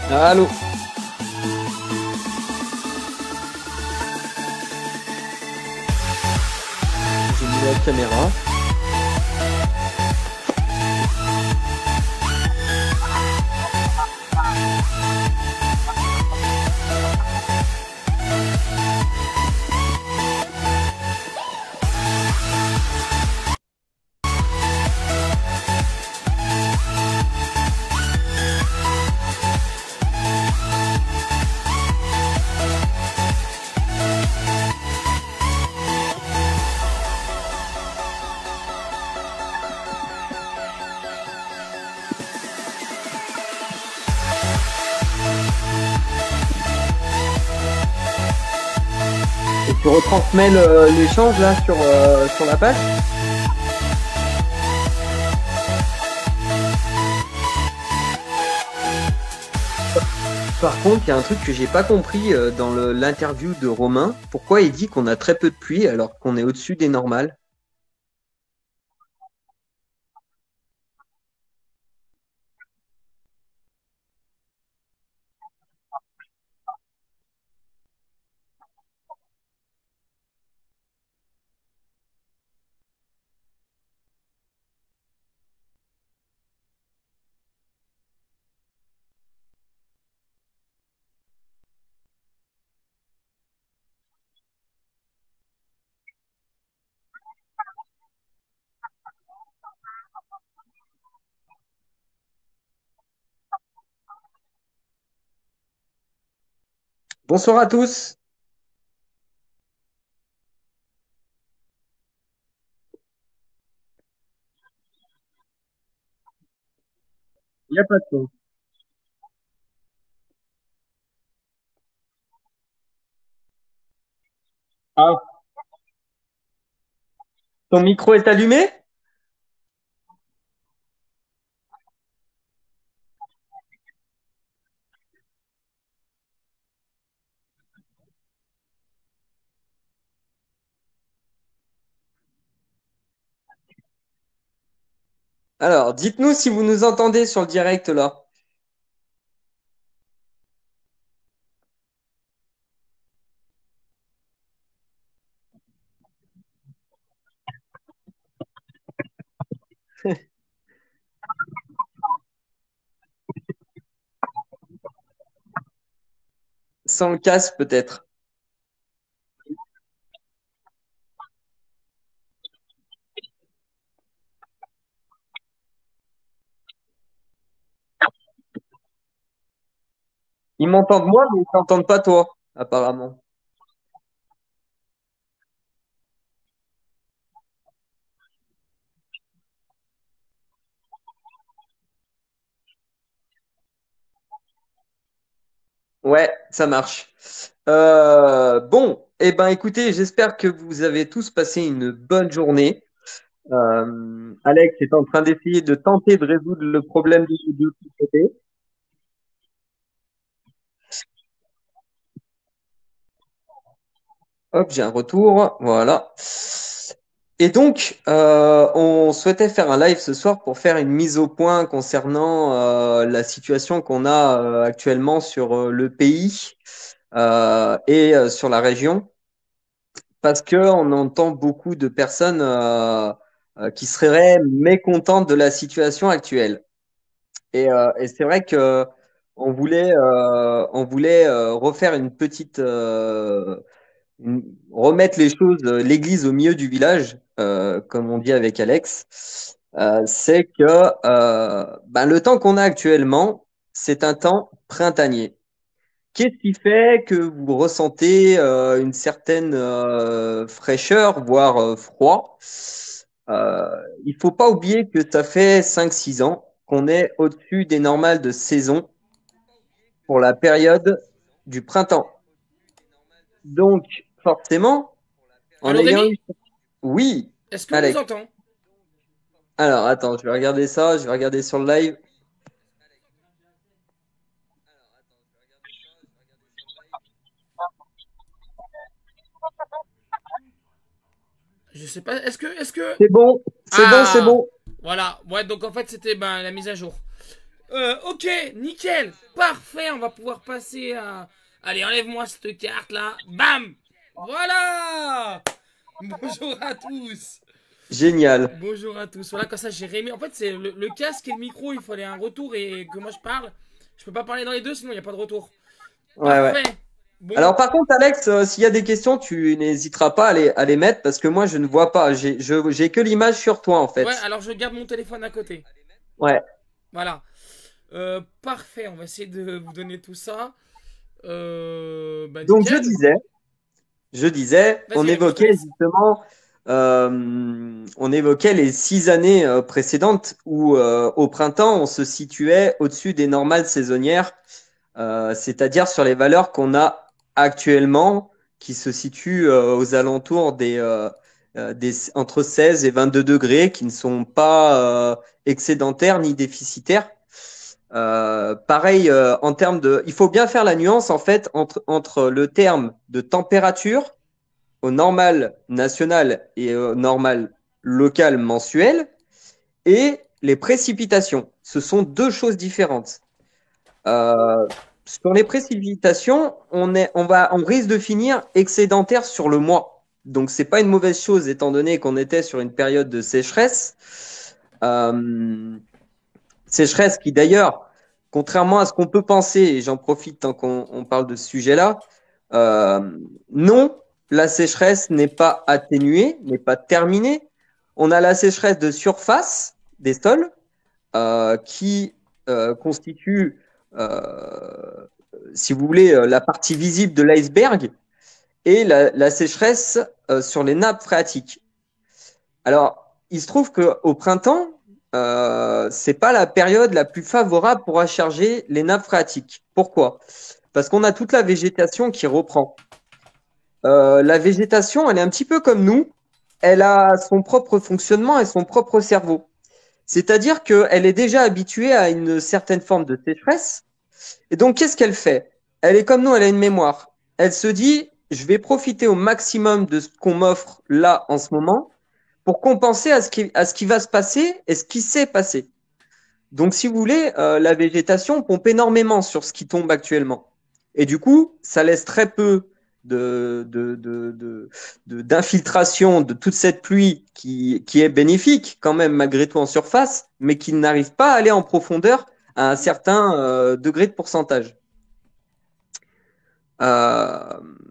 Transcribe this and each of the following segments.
Allô? J'ai mis la caméra. Et tu retransmets l'échange là sur la page? Par contre, il y a un truc que j'ai pas compris dans l'interview de Romain. Pourquoi il dit qu'on a très peu de pluie alors qu'on est au-dessus des normales? Bonsoir à tous. Il n'y a pas de son. Ah, ton micro est allumé? Alors, dites-nous si vous nous entendez sur le direct là. Sans le casque peut-être. Ils m'entendent moi, mais ils t'entendent pas toi, apparemment. Ouais, ça marche. Bon, eh ben écoutez, j'espère que vous avez tous passé une bonne journée. Alex est en train d'essayer de tenter de résoudre le problème de son côté. Hop, j'ai un retour. Voilà. Et donc, on souhaitait faire un live ce soir pour faire une mise au point concernant la situation qu'on a actuellement sur le pays et sur la région, parce que on entend beaucoup de personnes qui seraient mécontentes de la situation actuelle. Et c'est vrai que on voulait refaire une petite remettre les choses, l'église au milieu du village, comme on dit avec Alex, c'est que ben, le temps qu'on a actuellement, c'est un temps printanier. Qu'est-ce qui fait que vous ressentez une certaine fraîcheur, voire froid? Il faut pas oublier que ça fait 5 6 ans qu'on est au-dessus des normales de saison pour la période du printemps. Donc, forcément, en Allô ayant Rémi? eu... Oui, Est-ce qu'on nous Alex. entend? Alors, attends, je vais regarder ça, je vais regarder sur le live. Je sais pas. Est-ce que. C'est bon, c'est bon, c'est Ah! bon. Voilà. Ouais, donc en fait, c'était ben, la mise à jour. Ok, nickel, parfait, on va pouvoir passer à... Allez, enlève-moi cette carte là. Bam. Voilà. Bonjour à tous. Génial. Bonjour à tous. Voilà, comme ça j'ai Rémi. En fait, c'est le casque et le micro, il fallait un retour et que moi je parle. Je peux pas parler dans les deux, sinon il n'y a pas de retour. Ouais, ouais. Parfait. Bon, Alors, par contre, Alex, s'il y a des questions, tu n'hésiteras pas à les mettre parce que moi, je ne vois pas. J'ai que l'image sur toi, en ouais, fait. alors je garde mon téléphone à côté. Ouais. Voilà. Parfait, on va essayer de vous donner tout ça. Bah Donc, nickel. je disais, Vas-y Rémi, je te laisse. on évoquait les 6 années précédentes où, au printemps, on se situait au-dessus des normales saisonnières, c'est-à-dire sur les valeurs qu'on a actuellement, qui se situent aux alentours entre 16 et 22 degrés, qui ne sont pas excédentaires ni déficitaires. Pareil, en termes de, il faut bien faire la nuance en fait entre le terme de température au normal national et au normal local mensuel et les précipitations. Ce sont deux choses différentes. Euh, Sur les précipitations, on risque de finir excédentaire sur le mois. Donc, c'est pas une mauvaise chose étant donné qu'on était sur une période de sécheresse. Euh, Sécheresse qui d'ailleurs, contrairement à ce qu'on peut penser, et j'en profite tant qu'on parle de ce sujet-là, non, la sécheresse n'est pas atténuée, n'est pas terminée. On a la sécheresse de surface des sols qui constitue, euh, si vous voulez, la partie visible de l'iceberg et la sécheresse sur les nappes phréatiques. Alors, il se trouve qu'au printemps, c'est pas la période la plus favorable pour recharger les nappes phréatiques. Pourquoi? Parce qu'on a toute la végétation qui reprend. La végétation, elle est un petit peu comme nous. Elle a son propre fonctionnement et son propre cerveau. C'est-à-dire qu'elle est déjà habituée à une certaine forme de sécheresse. Et donc, qu'est-ce qu'elle fait? Elle est comme nous, elle a une mémoire. Elle se dit, je vais profiter au maximum de ce qu'on m'offre là en ce moment pour compenser à ce qui va se passer et ce qui s'est passé. Donc, si vous voulez, la végétation pompe énormément sur ce qui tombe actuellement. Et du coup, ça laisse très peu d'infiltration de toute cette pluie qui est bénéfique quand même malgré tout en surface, mais qui n'arrive pas à aller en profondeur à un certain degré de pourcentage. Euh,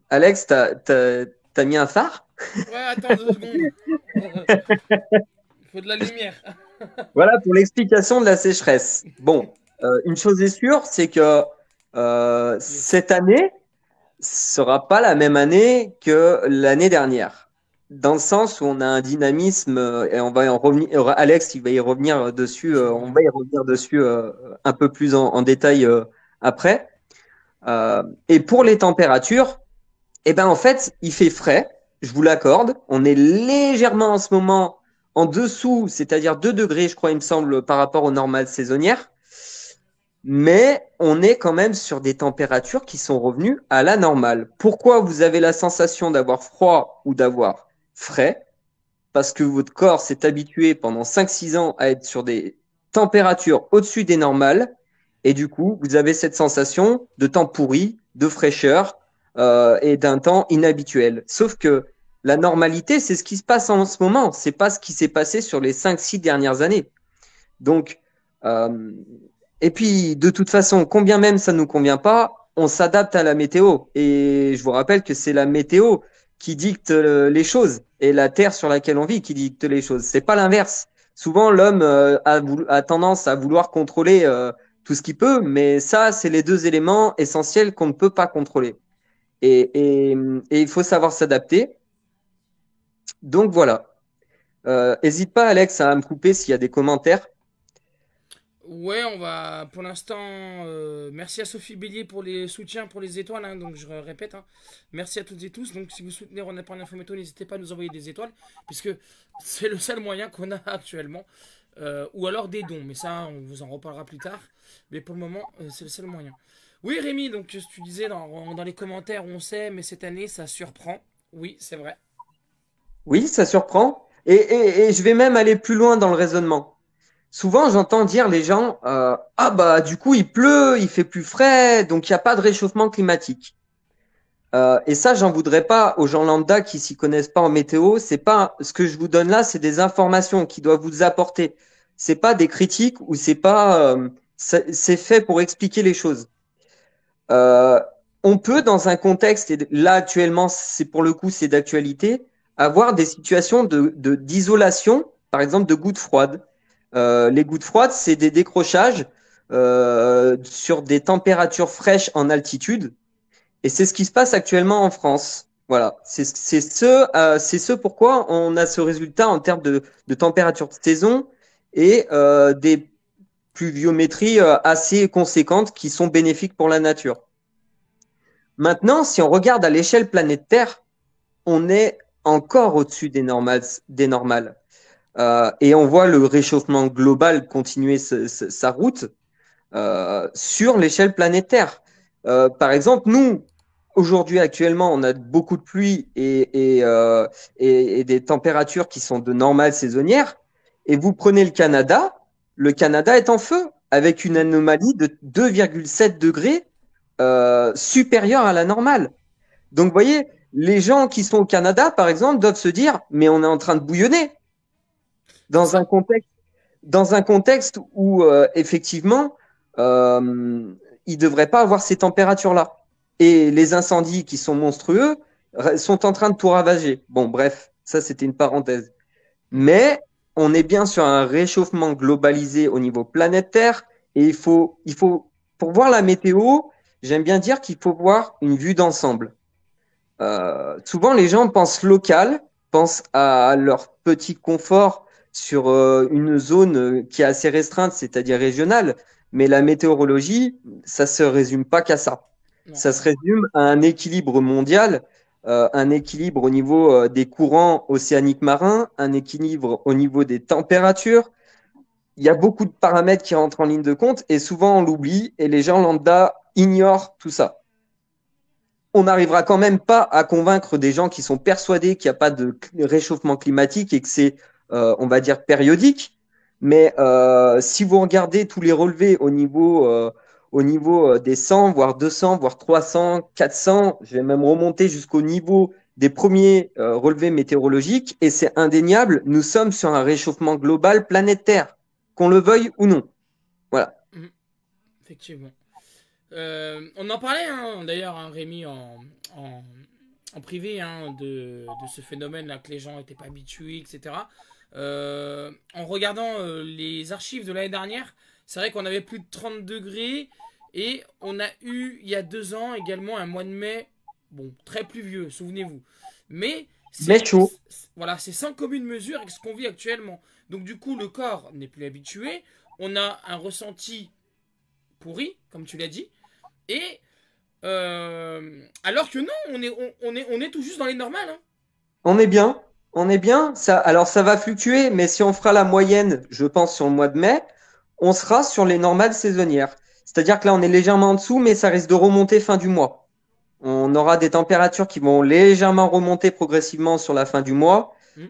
Alex, t'as mis un phare? Ouais, attends 2 secondes. Il faut de la lumière. Voilà pour l'explication de la sécheresse. Bon, une chose est sûre, c'est que Yes. cette année sera pas la même année que l'année dernière, dans le sens où on a un dynamisme et on va en revenir. Alex, il va y revenir dessus. Je vois, On ouais. va y revenir dessus un peu plus en détail après. Et pour les températures, eh ben en fait, il fait frais. Je vous l'accorde. On est légèrement en ce moment en dessous, c'est-à-dire 2 degrés, je crois, il me semble, par rapport aux normales saisonnières. Mais on est quand même sur des températures qui sont revenues à la normale. Pourquoi vous avez la sensation d'avoir froid ou d'avoir frais? Parce que votre corps s'est habitué pendant 5-6 ans à être sur des températures au-dessus des normales. Et du coup, vous avez cette sensation de temps pourri, de fraîcheur et d'un temps inhabituel. Sauf que la normalité, c'est ce qui se passe en ce moment. C'est pas ce qui s'est passé sur les 5-6 dernières années. Donc, euh, et puis, de toute façon, combien même ça nous convient pas, on s'adapte à la météo. Et je vous rappelle que c'est la météo qui dicte les choses et la terre sur laquelle on vit qui dicte les choses. C'est pas l'inverse. Souvent, l'homme a tendance à vouloir contrôler tout ce qu'il peut, mais ça, c'est les deux éléments essentiels qu'on ne peut pas contrôler. Et il faut savoir s'adapter. Donc voilà. Hésite pas, Alex, à me couper s'il y a des commentaires. Ouais, on va pour l'instant. Merci à Sophie Bélier pour les soutiens, pour les étoiles, hein, donc je répète, hein. Merci à toutes et tous. Donc si vous soutenez Run Épargne Info Météo, n'hésitez pas à nous envoyer des étoiles, puisque c'est le seul moyen qu'on a actuellement. Ou alors des dons, mais ça on vous en reparlera plus tard. Mais pour le moment, c'est le seul moyen. Oui Rémi, donc tu disais dans les commentaires, on sait, mais cette année ça surprend. Oui, c'est vrai. Oui, ça surprend. Et je vais même aller plus loin dans le raisonnement. souvent j'entends dire les gens, ah bah du coup il pleut, il fait plus frais, donc il n'y a pas de réchauffement climatique. Et ça, j'en voudrais pas aux gens lambda qui s'y connaissent pas en météo. C'est pas ce que je vous donne là, c'est des informations qui doivent vous apporter. C'est pas des critiques ou c'est pas. C'est fait pour expliquer les choses. Euh, on peut, dans un contexte, et là actuellement, c'est pour le coup, c'est d'actualité, avoir des situations d'isolation, par exemple de gouttes froides. Les gouttes froides, c'est des décrochages sur des températures fraîches en altitude. Et c'est ce qui se passe actuellement en France. Voilà, c'est ce pourquoi on a ce résultat en termes de température de saison et des pluviométries assez conséquentes qui sont bénéfiques pour la nature. Maintenant, si on regarde à l'échelle planétaire, on est encore au-dessus des normales. Et on voit le réchauffement global continuer sa route sur l'échelle planétaire. Par exemple, nous, aujourd'hui, actuellement, on a beaucoup de pluie et des températures qui sont de normales saisonnières. Et vous prenez le Canada est en feu avec une anomalie de 2,7 degrés supérieure à la normale. Donc, vous voyez, les gens qui sont au Canada, par exemple, doivent se dire, mais on est en train de bouillonner C'est dans ça. un contexte où, effectivement, il ne devrait pas avoir ces températures-là. Et les incendies qui sont monstrueux sont en train de tout ravager. Bon, bref, ça, c'était une parenthèse. Mm. Mais on est bien sur un réchauffement globalisé au niveau planétaire. Et pour voir la météo, j'aime bien dire qu'il faut voir une vue d'ensemble. Souvent, les gens pensent local, pensent à leur petit confort sur une zone qui est assez restreinte, c'est-à-dire régionale. Mais la météorologie, ça se résume pas qu'à ça. Non, Ça se résume à un équilibre mondial, un équilibre au niveau des courants océaniques marins, un équilibre au niveau des températures. Il y a beaucoup de paramètres qui rentrent en ligne de compte et souvent on l'oublie et les gens lambda ignorent tout ça. On n'arrivera quand même pas à convaincre des gens qui sont persuadés qu'il n'y a pas de réchauffement climatique et que c'est, on va dire, périodique. Mais si vous regardez tous les relevés au niveau des 100, voire 200, voire 300, 400, je vais même remonter jusqu'au niveau des premiers relevés météorologiques, et c'est indéniable, nous sommes sur un réchauffement global planétaire, qu'on le veuille ou non. Voilà. Mm. Effectivement. On en parlait, hein, d'ailleurs, hein, Rémi, en privé, hein, de ce phénomène-là, que les gens n'étaient pas habitués, etc. En regardant les archives de l'année dernière, c'est vrai qu'on avait plus de 30 degrés et on a eu, il y a 2 ans, également un mois de mai, bon, très pluvieux, souvenez-vous. Mais Mais chaud. voilà, c'est sans commune mesure avec ce qu'on vit actuellement. Donc du coup, le corps n'est plus habitué. On a un ressenti pourri, comme tu l'as dit. Et alors que non, on est tout juste dans les normales. Hein. On est bien, on est bien. Ça, alors ça va fluctuer, mais si on fera la moyenne, je pense sur le mois de mai, on sera sur les normales saisonnières. C'est-à-dire que là, on est légèrement en dessous, mais ça risque de remonter fin du mois. On aura des températures qui vont légèrement remonter progressivement sur la fin du mois. Hmm.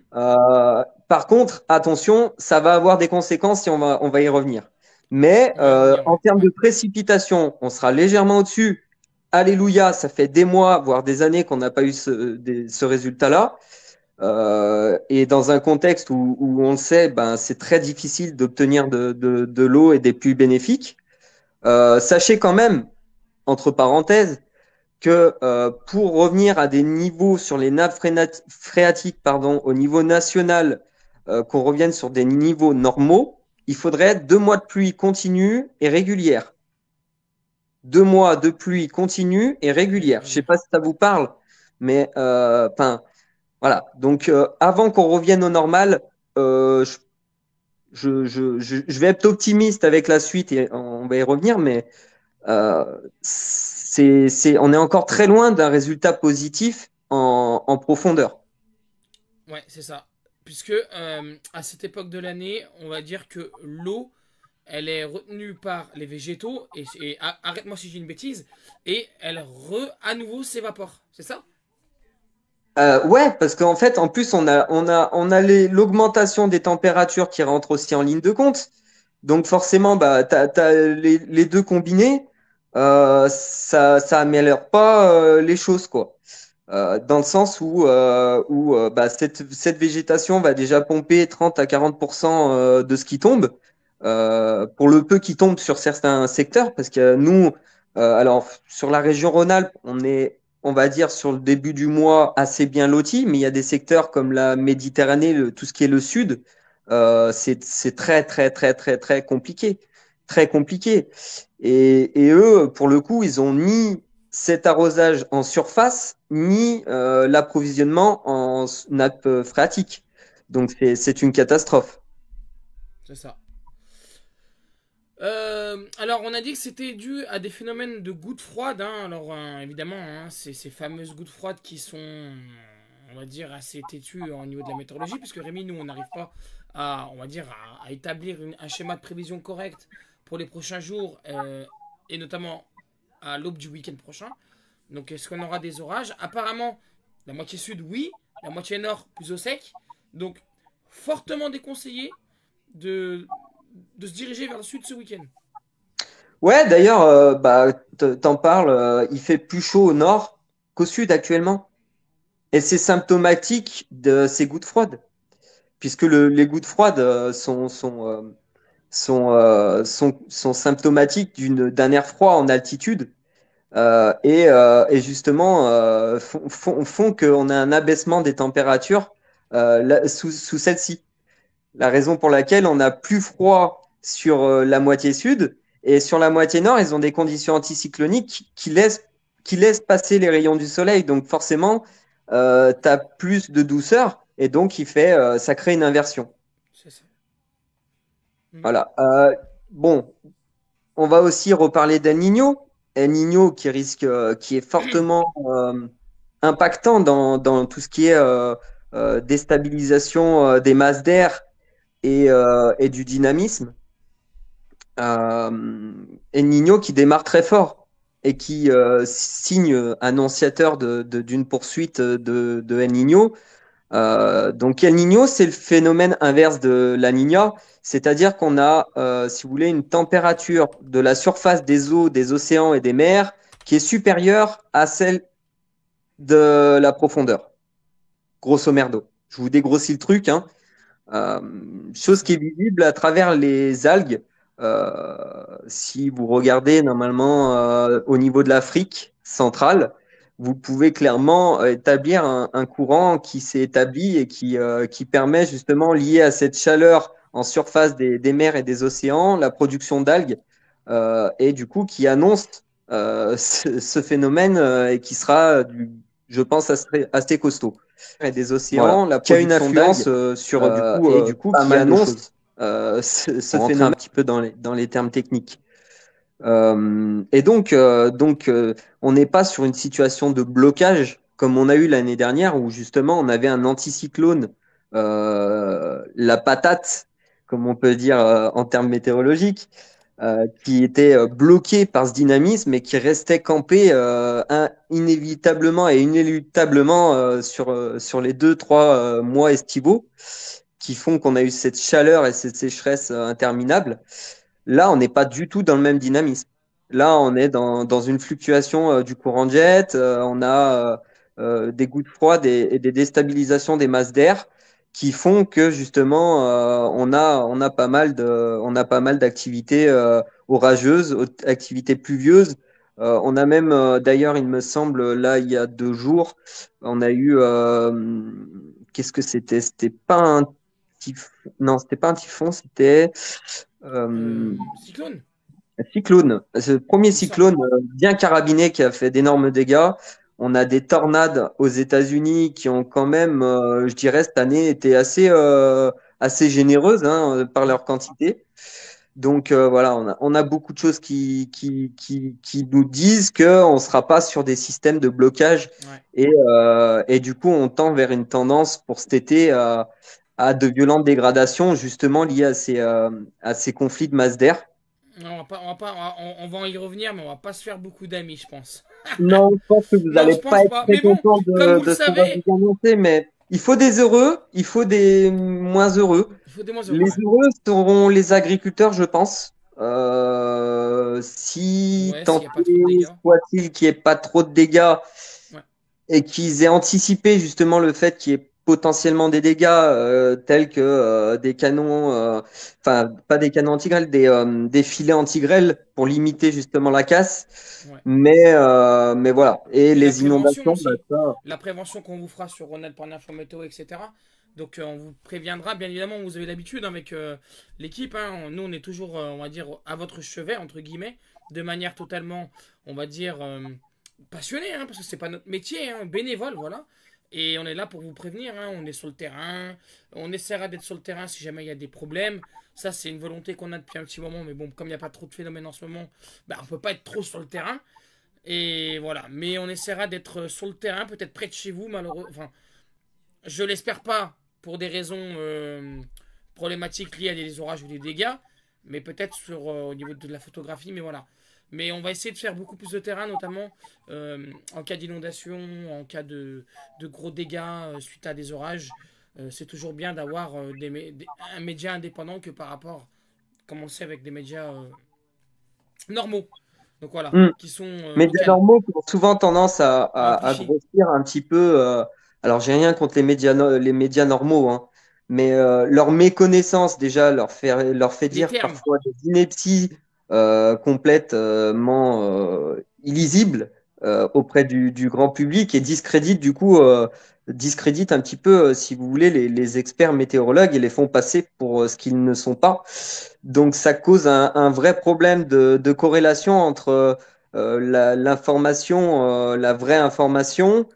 Par contre, attention, ça va avoir des conséquences et on va y revenir. Mais On va y revenir, en ouais. termes Ouais. de précipitation, on sera légèrement au-dessus. Alléluia, ça fait des mois, voire des années qu'on n'a pas eu ce résultat-là. Et dans un contexte où on le sait, ben, c'est très difficile d'obtenir de l'eau et des pluies bénéfiques. Sachez quand même, entre parenthèses, que pour revenir à des niveaux sur les nappes phréatiques, pardon, au niveau national, qu'on revienne sur des niveaux normaux, il faudrait 2 mois de pluie continue et régulière. 2 mois de pluie continue et régulière. Je ne sais pas si ça vous parle, mais voilà. Donc, avant qu'on revienne au normal, euh, je vais être optimiste avec la suite et on va y revenir, mais euh, on est encore très loin d'un résultat positif en profondeur. Ouais, c'est ça. Puisque à cette époque de l'année, on va dire que l'eau, elle est retenue par les végétaux, arrête-moi si j'ai une bêtise, et elle à nouveau s'évapore. C'est ça? Ouais, parce qu'en fait, en plus, on a l'augmentation des températures qui rentre aussi en ligne de compte. Donc forcément, bah, t'as les deux combinés, ça améliore pas les choses, quoi. Dans le sens où bah, cette végétation va déjà pomper 30 à 40% de ce qui tombe, pour le peu qui tombe sur certains secteurs, parce que nous, alors sur la région Rhône-Alpes, on est, on va dire, sur le début du mois assez bien loti, mais il y a des secteurs comme la Méditerranée, tout ce qui est le sud, c'est très, très, très, très, très compliqué. Très compliqué. Et eux, pour le coup, ils ont ni cet arrosage en surface, ni l'approvisionnement en nappe phréatique. Donc c'est une catastrophe. C'est ça. Alors, on a dit que c'était dû à des phénomènes de gouttes froides, hein. Alors, évidemment, hein, c'est ces fameuses gouttes froides qui sont, on va dire, assez têtues au niveau de la météorologie, puisque Rémi, nous, on n'arrive pas à, on va dire, à établir un schéma de prévision correct pour les prochains jours, et notamment à l'aube du week-end prochain. Donc, est-ce qu'on aura des orages? Apparemment, la moitié sud, oui. La moitié nord, plus au sec. Donc, fortement déconseillé de, de se diriger vers le sud ce week-end. Ouais, d'ailleurs, bah, t'en parles, il fait plus chaud au nord qu'au sud actuellement. Et c'est symptomatique de ces gouttes froides, puisque les gouttes froides sont symptomatiques d'un air froid en altitude. Et justement font qu'on a un abaissement des températures sous celle-ci. La raison pour laquelle on a plus froid sur la moitié sud et sur la moitié nord, ils ont des conditions anticycloniques qui laissent passer les rayons du soleil. Donc forcément, tu as plus de douceur et donc ça crée une inversion. C'est ça. Mm. Voilà. Bon, on va aussi reparler d'El Niño. El Niño qui est fortement impactant dans tout ce qui est déstabilisation des masses d'air et du dynamisme. El Niño qui démarre très fort et qui signe annonciateur d'une poursuite de El Niño. Donc El Niño, c'est le phénomène inverse de la Niña, c'est-à-dire qu'on a, si vous voulez, une température de la surface des eaux, des océans et des mers qui est supérieure à celle de la profondeur, grosso merdo. Je vous dégrossis le truc, hein. Euh, C'est Chose ça. qui est visible à travers les algues. Si vous regardez normalement au niveau de l'Afrique centrale, vous pouvez clairement établir un courant qui s'est établi et qui permet justement, lié à cette chaleur en surface des mers et des océans, la production d'algues et du coup qui annonce ce phénomène et qui sera, je pense, assez costaud et des océans, voilà, la qui a une Mm. production influence d'algues sur Mm. et du coup pas qui mal de choses. Mm. annonce ce On rentre un phénomène un petit peu dans les termes techniques. Et donc, on n'est pas sur une situation de blocage comme on a eu l'année dernière où justement on avait un anticyclone, la patate, comme on peut dire en termes météorologiques, qui était bloqué par ce dynamisme et qui restait campé inévitablement et inéluctablement sur les 2, 3 mois estivaux qui font qu'on a eu cette chaleur et cette sécheresse interminable. Là, on n'est pas du tout dans le même dynamisme. Là, on est dans une fluctuation du courant de jet. On a des gouttes froides et des déstabilisations des masses d'air qui font que justement, on a pas mal d'activités orageuses, activités pluvieuses. On a même, d'ailleurs, il me semble, là, il y a 2 jours, on a eu, qu'est-ce que c'était? C'était pas un typhon, non, c'était pas un typhon, c'était Cyclone, un cyclone. Ce premier il me semble. cyclone bien carabiné qui a fait d'énormes dégâts. On a des tornades aux États-Unis qui ont quand même, je dirais, cette année été assez généreuses hein, par Mm. leur quantité. Donc voilà, on a beaucoup de choses qui nous disent qu'on ne sera pas sur des systèmes de blocage Ouais. et du coup on tend vers une tendance pour cet été à de violentes dégradations justement liées à ces conflits de masse d'air. On va y revenir, mais on va pas se faire beaucoup d'amis, je pense. Non, je pense que vous Non, n'allez je pas pense être pas. très Mais bon, content comme vous le de ce qu'on va savez, vous annoncer, mais il faut des heureux, il faut des moins heureux. Il faut des moins heureux, Les ouais. heureux seront les agriculteurs, je pense. Si Ouais, tant s'il n'y a pas trop de est dégâts. soit-il qu'il n'y ait pas trop de dégâts Ouais. et qu'ils aient anticipé justement le fait qu'il y ait potentiellement des dégâts tels que des canons, enfin pas des canons anti-grêle, des filets anti-grêle pour limiter justement la casse. Ouais. Mais voilà. Et Et la les prévention inondations, bah, aussi. ça, La prévention qu'on vous fera sur Ronald.info météo, etc. Donc on vous préviendra, bien évidemment, vous avez l'habitude avec l'équipe. Hein. Nous, on est toujours, on va dire, à votre chevet, entre guillemets, de manière totalement, on va dire, passionnée, hein, parce que c'est pas notre métier, hein, bénévole, voilà. Et on est là pour vous prévenir, hein. On est sur le terrain, on essaiera d'être sur le terrain si jamais il y a des problèmes. Ça, c'est une volonté qu'on a depuis un petit moment, mais bon, comme il n'y a pas trop de phénomènes en ce moment, bah, on peut pas être trop sur le terrain. Et voilà, mais on essaiera d'être sur le terrain, peut-être près de chez vous, malheureusement. Enfin, je l'espère pas pour des raisons problématiques liées à des orages ou des dégâts, mais peut-être au niveau de la photographie, mais voilà. Mais on va essayer de faire beaucoup plus de terrain, notamment en cas d'inondation, en cas de gros dégâts suite à des orages. C'est toujours bien d'avoir un média indépendant que par rapport, comme on le sait, avec des médias normaux. Donc voilà, hmm. qui sont Médias locales, normaux qui ont souvent tendance à à amplifier. grossir un petit peu. Alors, j'ai rien contre les médias, les médias normaux, hein, mais leur méconnaissance, déjà, leur fait Des dire termes. parfois des inepties complètement illisibles auprès du grand public et discrédite, du coup, discrédite un petit peu, si vous voulez, les experts météorologues et les font passer pour ce qu'ils ne sont pas. Donc, ça cause un vrai problème de corrélation entre l'information, la vraie information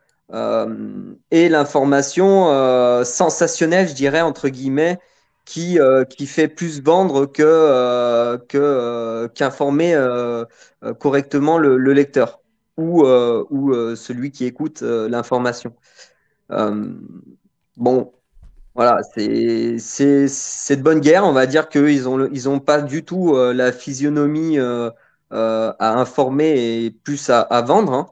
et l'information sensationnelle, je dirais, entre guillemets, qui fait plus vendre qu'informer correctement le lecteur ou celui qui écoute l'information. Euh, bon, voilà, c'est de bonne guerre. On va dire qu'eux, ils ont pas du tout la physionomie à informer et plus à vendre, hein.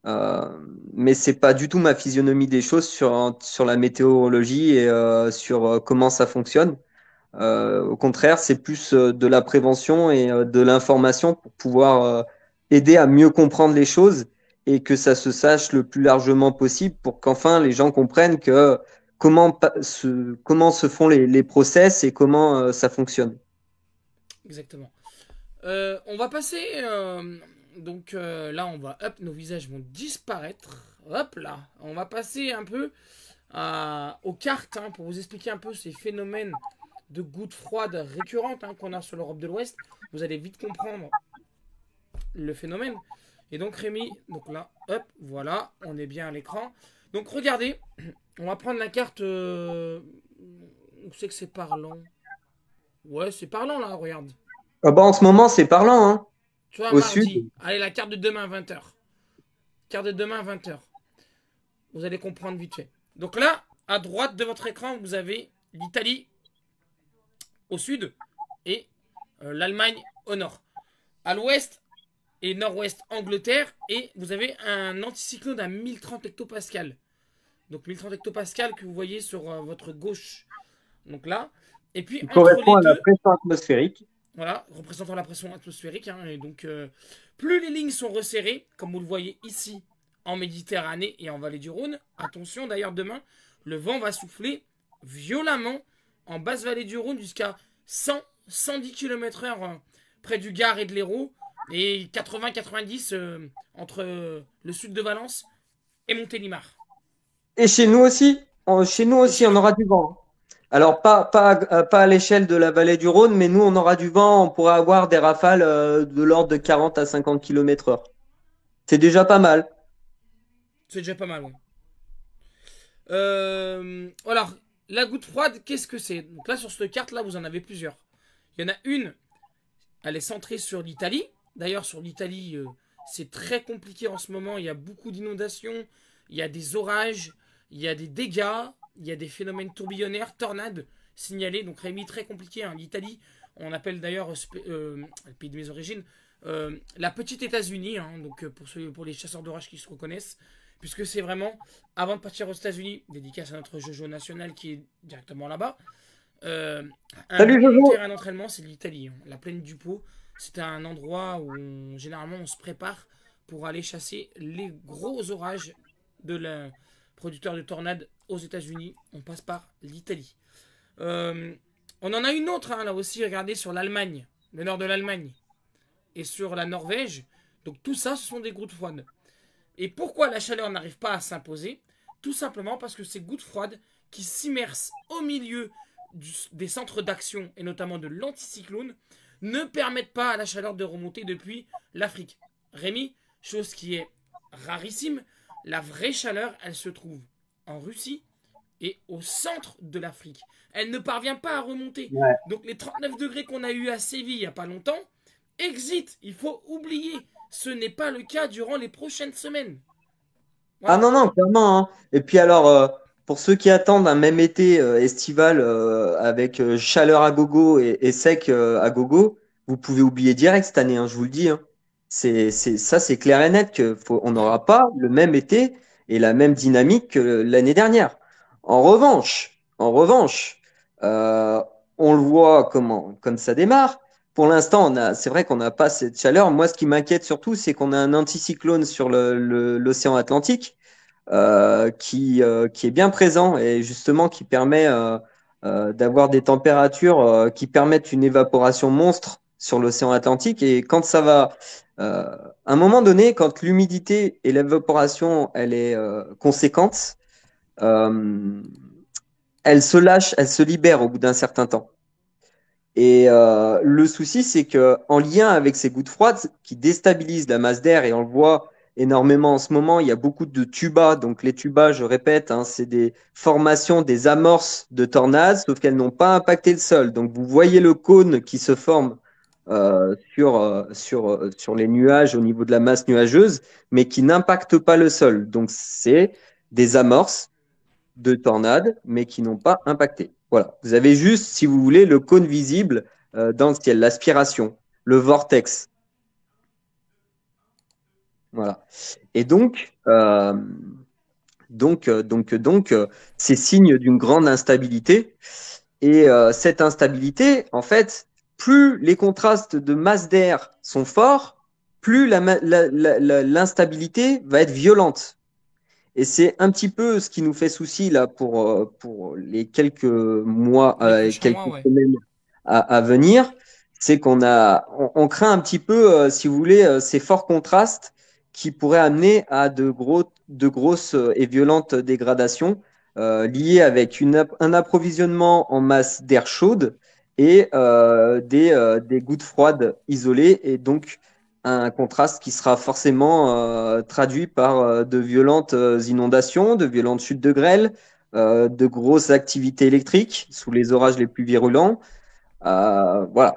Euh, mais c'est pas du tout ma physionomie des choses sur la météorologie et sur comment ça fonctionne. Au contraire, c'est plus de la prévention et de l'information pour pouvoir aider à mieux comprendre les choses et que ça se sache le plus largement possible pour qu'enfin les gens comprennent que comment se font les process et comment ça fonctionne. Exactement. On va passer. Donc là, on va. Hop, nos visages vont disparaître. Hop là. On va passer un peu aux cartes hein, pour vous expliquer un peu ces phénomènes de gouttes froides récurrentes hein, qu'on a sur l'Europe de l'Ouest. Vous allez vite comprendre le phénomène. Et donc, Rémi, donc là, hop, voilà, on est bien à l'écran. Donc, regardez, on va prendre la carte. On sait que c'est parlant. Ouais, c'est parlant là, regarde. Ah bah, en ce moment, c'est parlant, hein. Tu vois, Au sud. mardi. Allez, la carte de demain à 20h. Carte de demain à 20h. Vous allez comprendre vite fait. Donc là, à droite de votre écran, vous avez l'Italie au sud et l'Allemagne au nord. À l'ouest et nord-ouest, Angleterre. Et vous avez un anticyclone à 1030 hectopascal. Donc 1030 hectopascal que vous voyez sur votre gauche. Donc là. Et puis Qui entre correspond les à la deux, pression atmosphérique. voilà, représentant la pression atmosphérique. Hein, et donc, plus les lignes sont resserrées, comme vous le voyez ici en Méditerranée et en vallée du Rhône. Attention, d'ailleurs, demain, le vent va souffler violemment en basse vallée du Rhône jusqu'à 100-110 km/h près du Gard et de l'Hérault et 80-90 entre le sud de Valence et Montélimar. Et chez nous aussi, chez nous Et aussi, chez on nous. aura du vent, hein. Alors, pas à l'échelle de la vallée du Rhône, mais nous, on aura du vent. On pourra avoir des rafales de l'ordre de 40 à 50 km/h. C'est déjà pas mal. C'est déjà pas mal, ouais. Alors, la goutte froide, qu'est-ce que c'est? Donc là, sur cette carte-là, vous en avez plusieurs. Il y en a une, elle est centrée sur l'Italie. D'ailleurs, sur l'Italie, c'est très compliqué en ce moment. Il y a beaucoup d'inondations, il y a des orages, il y a des dégâts, il y a des phénomènes tourbillonnaires, tornades signalés. Donc Rémi, très compliqué. Hein. L'Italie, on appelle d'ailleurs le pays de mes origines la petite États-Unis. Hein. Donc pour les chasseurs d'orage qui se reconnaissent, puisque c'est vraiment, avant de partir aux États-Unis, dédicace à notre Jojo national qui est directement là-bas, euh, un Salut bon Jojo! terrain d'entraînement, c'est l'Italie, hein. La plaine du Pô, c'est un endroit où généralement on se prépare pour aller chasser les gros orages de la producteur de tornades aux États-Unis. On passe par l'Italie. Euh, on en a une autre, hein, là aussi, regardez, sur l'Allemagne, le nord de l'Allemagne, et sur la Norvège. Donc tout ça, ce sont des gouttes froides. Et pourquoi la chaleur n'arrive pas à s'imposer? Tout simplement parce que ces gouttes froides qui s'immersent au milieu des centres d'action, et notamment de l'anticyclone, ne permettent pas à la chaleur de remonter depuis l'Afrique. Rémi, chose qui est rarissime, la vraie chaleur, elle se trouve en Russie et au centre de l'Afrique. Elle ne parvient pas à remonter. Ouais. Donc les 39 degrés qu'on a eu à Séville il n'y a pas longtemps, exit, il faut oublier. Ce n'est pas le cas durant les prochaines semaines. Ah Voilà. non, non, clairement, hein. Et puis alors, pour ceux qui attendent un même été estival avec chaleur à gogo et sec à gogo, vous pouvez oublier direct cette année, hein, je vous le dis, hein. Ça, c'est clair et net que on Ouais. n'aura pas le même été et la même dynamique que l'année dernière. En revanche, euh, on le voit comme ça démarre. Pour l'instant, c'est vrai qu'on n'a pas cette chaleur. Moi, ce qui m'inquiète surtout, c'est qu'on a un anticyclone sur l'océan Atlantique qui est bien présent et justement qui permet d'avoir des températures qui permettent une évaporation monstre sur l'océan Atlantique. Et quand ça va, à un moment donné, quand l'humidité et l'évaporation elle est conséquente, euh, elle se lâche, elle se libère au bout d'un certain temps. Et le souci, c'est que en lien avec ces gouttes froides qui déstabilisent la masse d'air, et on le voit énormément en ce moment, il y a beaucoup de tubas. Donc les tubas, je répète, hein, c'est des formations, des amorces de tornades, sauf qu'elles n'ont pas impacté le sol. Donc vous voyez le cône qui se forme sur les nuages au niveau de la masse nuageuse, mais qui n'impacte pas le sol. Donc c'est des amorces de tornades, mais qui n'ont pas impacté. Voilà. Vous avez juste, si vous voulez, le cône visible dans le ciel, l'aspiration, le vortex. Voilà. Et donc, c'est signe d'une grande instabilité. Et cette instabilité, en fait, plus les contrastes de masse d'air sont forts, plus l'instabilité va être violente. Et c'est un petit peu ce qui nous fait souci là pour les quelques mois, Les prochains quelques mois, ouais. semaines à venir. C'est on craint un petit peu, si vous voulez, ces forts contrastes qui pourraient amener à de grosses et violentes dégradations liées avec un approvisionnement en masse d'air chaude et des gouttes froides isolées et donc un contraste qui sera forcément traduit par de violentes inondations, de violentes chutes de grêle, de grosses activités électriques sous les orages les plus virulents. Voilà.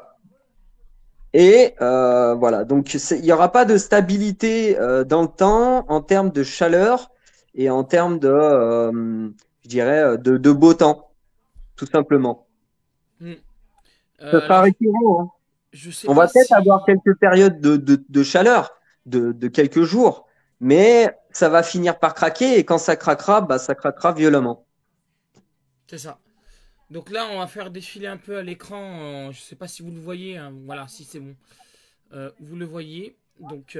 Et voilà, donc il n'y aura pas de stabilité dans le temps en termes de chaleur et en termes je dirais, de beau temps, tout simplement. Hmm. Ça sera Alors, récurrent, hein. je sais On va pas peut-être avoir si. quelques périodes de chaleur, de quelques jours, mais ça va finir par craquer et quand ça craquera, bah, ça craquera violemment. C'est ça. Donc là, on va faire défiler un peu à l'écran. Je sais pas si vous le voyez, hein. Voilà, si c'est bon. Vous le voyez. Donc,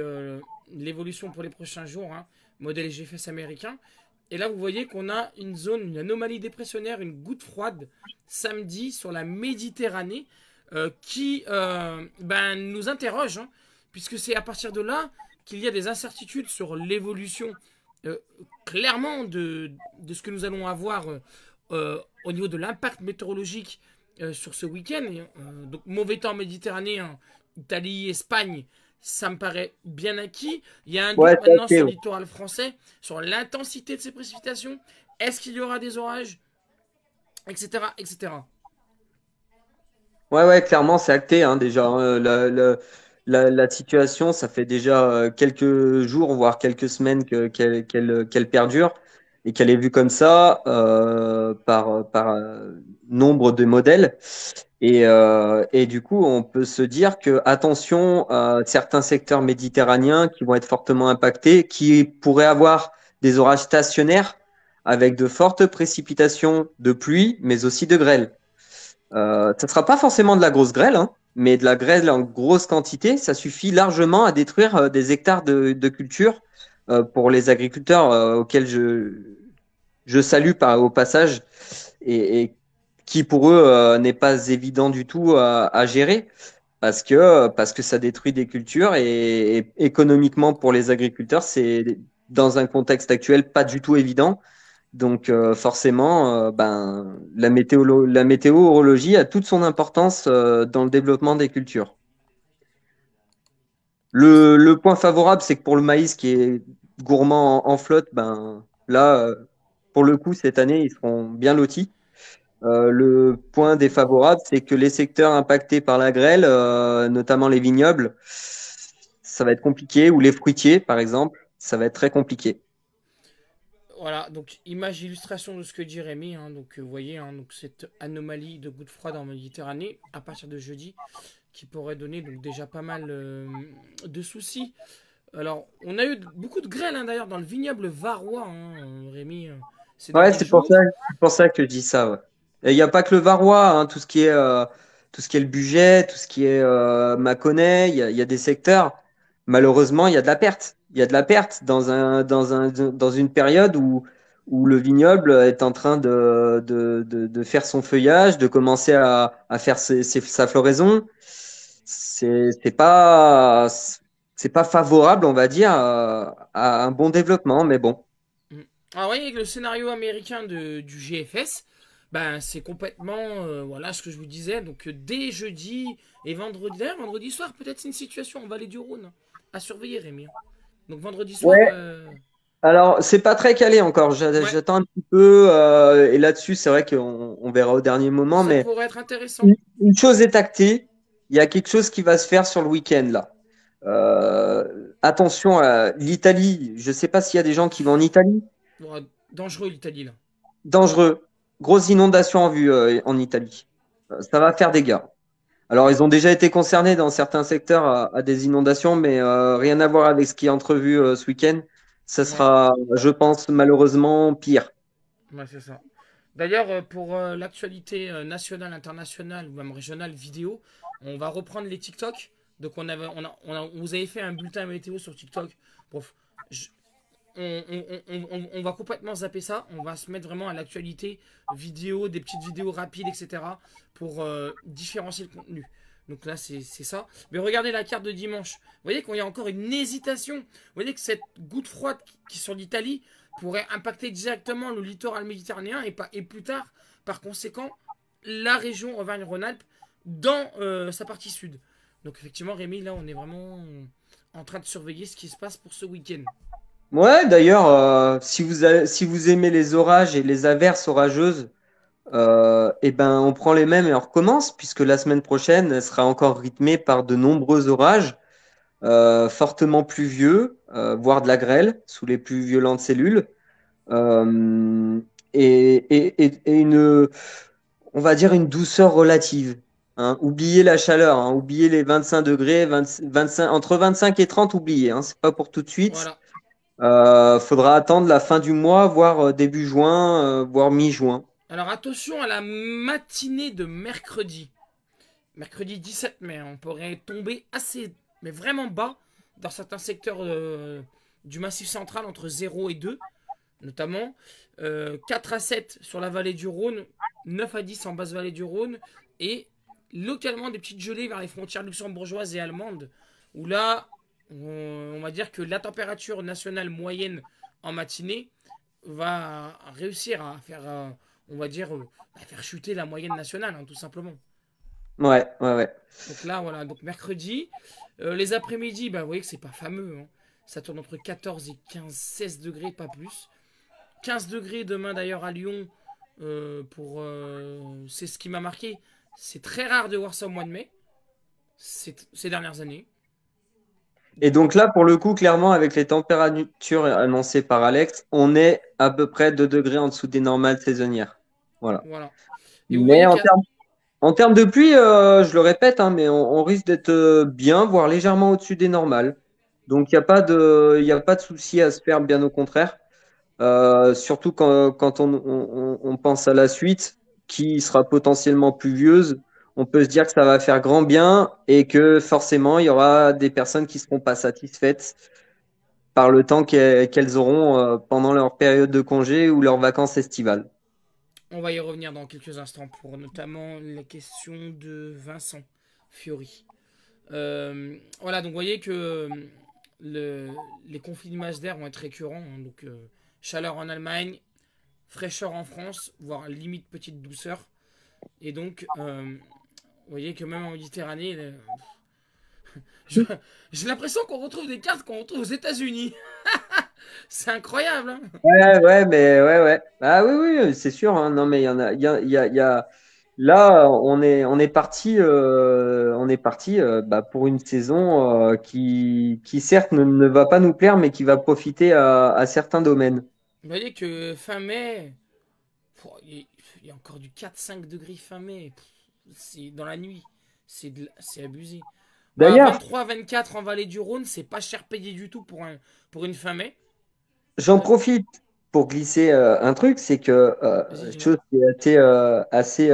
l'évolution pour les prochains jours, hein. Modèle GFS américain. Et là, vous voyez qu'on a une zone, une anomalie dépressionnaire, une goutte froide samedi sur la Méditerranée qui nous interroge, hein, puisque c'est à partir de là qu'il y a des incertitudes sur l'évolution euh, clairement de ce que nous allons avoir au niveau de l'impact météorologique sur ce week-end. Donc mauvais temps méditerranéen, Italie, Espagne, ça me paraît bien acquis. Il y a un doute Ouais, c'est maintenant acté, sur le ouais. littoral français, sur l'intensité de ces précipitations. Est-ce qu'il y aura des orages, etc., etc. Ouais, ouais, clairement, c'est acté, hein, déjà, hein. La situation, ça fait déjà quelques jours, voire quelques semaines qu'elle perdure et qu'elle est vue comme ça par nombre de modèles. Et du coup, on peut se dire que attention à certains secteurs méditerranéens qui vont être fortement impactés, qui pourraient avoir des orages stationnaires avec de fortes précipitations de pluie, mais aussi de grêle. Ça ne sera pas forcément de la grosse grêle, hein, mais de la grêle en grosse quantité, ça suffit largement à détruire des hectares de culture pour les agriculteurs auxquels je salue au passage et qui pour eux n'est pas évident du tout à gérer parce que ça détruit des cultures et économiquement pour les agriculteurs, c'est dans un contexte actuel pas du tout évident. Donc forcément, la météorologie a toute son importance dans le développement des cultures. Le point favorable, c'est que pour le maïs qui est gourmand en flotte, ben là, pour le coup, cette année, ils seront bien lotis. Le point défavorable, c'est que les secteurs impactés par la grêle, notamment les vignobles, ça va être compliqué, ou les fruitiers, par exemple, ça va être très compliqué. Voilà, donc image illustration de ce que dit Rémi. Hein, donc vous voyez, hein, donc cette anomalie de gouttes froides en Méditerranée à partir de jeudi qui pourrait donner donc déjà pas mal de soucis. Alors, on a eu beaucoup de grêle hein, d'ailleurs dans le vignoble varois, hein, Rémi, ces Ouais, derniers jours. c'est pour ça que je dis ça. Ouais. Et il n'y a pas que le Varois, hein, tout ce qui est le Bugey, tout ce qui est Mâconnais, il y a des secteurs. Malheureusement, il y a de la perte. Il y a de la perte dans une période où le vignoble est en train de faire son feuillage, de commencer à faire sa floraison. C'est pas, c'est pas favorable, on va dire, à un bon développement, mais bon. Mm. Alors, vous voyez, avec le scénario américain du GFS, ben, c'est complètement, voilà ce que je vous disais. Donc, dès jeudi et vendredi, d'ailleurs, vendredi soir, peut-être c'est une situation en Vallée du Rhône à surveiller, Rémi. Hein. Donc, vendredi soir, Ouais, alors, c'est pas très calé encore. ouais, J'attends un petit peu. Et là-dessus, c'est vrai qu'on verra au dernier moment. ça Mais pourrait être intéressant. une chose est actée. Il y a quelque chose qui va se faire sur le week-end, là. Attention à l'Italie. Je sais pas s'il y a des gens qui vont en Italie. Bon, dangereux, l'Italie, là. Dangereux. Grosse inondation en vue en Italie. Ça va faire des dégâts. Alors, ils ont déjà été concernés dans certains secteurs à des inondations, mais rien à voir avec ce qui est entrevu ce week-end. Ça Ouais, sera, je pense, malheureusement pire. ouais, c'est ça. D'ailleurs, pour l'actualité nationale, internationale ou même régionale vidéo, on va reprendre les TikTok. Donc, on vous avait fait un bulletin météo sur TikTok. Bref, je- on va complètement zapper ça. On va se mettre vraiment à l'actualité vidéo, des petites vidéos rapides, etc. pour différencier le contenu. Donc là, c'est ça. Mais regardez la carte de dimanche. Vous voyez qu'il y a encore une hésitation. Vous voyez que cette goutte froide qui est sur l'Italie pourrait impacter directement le littoral méditerranéen et plus tard, par conséquent, la région Auvergne-Rhône-Alpes dans sa partie sud. Donc effectivement, Rémi, là, on est vraiment en train de surveiller ce qui se passe pour ce week-end. Ouais, d'ailleurs, si vous aimez les orages et les averses orageuses, eh ben, on prend les mêmes et on recommence, puisque la semaine prochaine elle sera encore rythmée par de nombreux orages fortement pluvieux, voire de la grêle sous les plus violentes cellules, euh, et on va dire une douceur relative. Hein. Oubliez la chaleur, hein. Oubliez les 25 degrés, 25, entre 25 et 30, oubliez. Hein. C'est pas pour tout de suite. Voilà. Faudra attendre la fin du mois, voire début juin, voire mi-juin. Alors attention à la matinée de mercredi. Mercredi 17 mai, on pourrait tomber assez, mais vraiment bas dans certains secteurs du massif central entre 0 et 2, notamment 4 à 7 sur la vallée du Rhône, 9 à 10 en basse vallée du Rhône, et localement des petites gelées vers les frontières luxembourgeoises et allemandes, où là, on va dire que la température nationale moyenne en matinée va réussir à faire, on va dire, à faire chuter la moyenne nationale, hein, tout simplement. Ouais, ouais, ouais. Donc là, voilà, donc mercredi. Les après-midi, bah, vous voyez que c'est pas fameux. Hein. Ça tourne entre 14 et 15, 16 degrés, pas plus. 15 degrés demain d'ailleurs à Lyon. C'est ce qui m'a marqué. C'est très rare de voir ça au mois de mai. Ces dernières années. Et donc là, pour le coup, clairement, avec les températures annoncées par Alex, on est à peu près 2 degrés en dessous des normales saisonnières. Voilà. Voilà. Et vous Mais voyez qu'il y a. en termes de pluie, je le répète, hein, mais on risque d'être bien, voire légèrement au-dessus des normales. Donc il n'y a pas de souci à se faire, bien au contraire. surtout quand on pense à la suite, qui sera potentiellement pluvieuse. On peut se dire que ça va faire grand bien et que forcément, il y aura des personnes qui seront pas satisfaites par le temps qu'elles auront pendant leur période de congé ou leurs vacances estivales. On va y revenir dans quelques instants pour notamment la question de Vincent Fiori. Voilà, donc vous voyez que les conflits de masse d'air vont être récurrents, hein. Donc chaleur en Allemagne, fraîcheur en France, voire limite petite douceur. Et donc, vous voyez que même en Méditerranée, je- j'ai l'impression qu'on retrouve des cartes qu'on retrouve aux États-Unis. C'est incroyable, hein. Ouais, ouais, mais ouais, ouais. Ah oui, oui, c'est sûr, hein. Non, mais il y en a, là, on est parti bah, pour une saison qui certes ne va pas nous plaire, mais qui va profiter à certains domaines. Vous voyez que fin mai, il y a encore du 4-5 degrés fin mai. C'est dans la nuit. C'est abusé. Bah, D'ailleurs, 23-24 en vallée du Rhône, c'est pas cher payé du tout pour une fin mai. j'en profite pour glisser un truc, c'est que Vas-y, dis-moi. chose qui est assez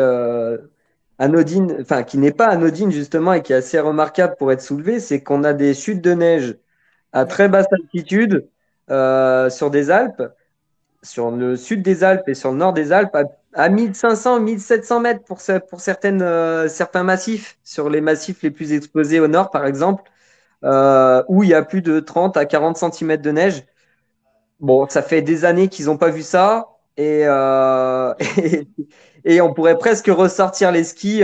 anodine, enfin qui n'est pas anodine justement et qui est assez remarquable pour être soulevée, c'est qu'on a des chutes de neige à Ouais. très basse altitude sur des Alpes, sur le sud des Alpes et sur le nord des Alpes, à 1500, 1700 mètres pour certains massifs, sur les massifs les plus exposés au nord par exemple, où il y a plus de 30 à 40 centimètres de neige. Bon, ça fait des années qu'ils n'ont pas vu ça. Et on pourrait presque ressortir les skis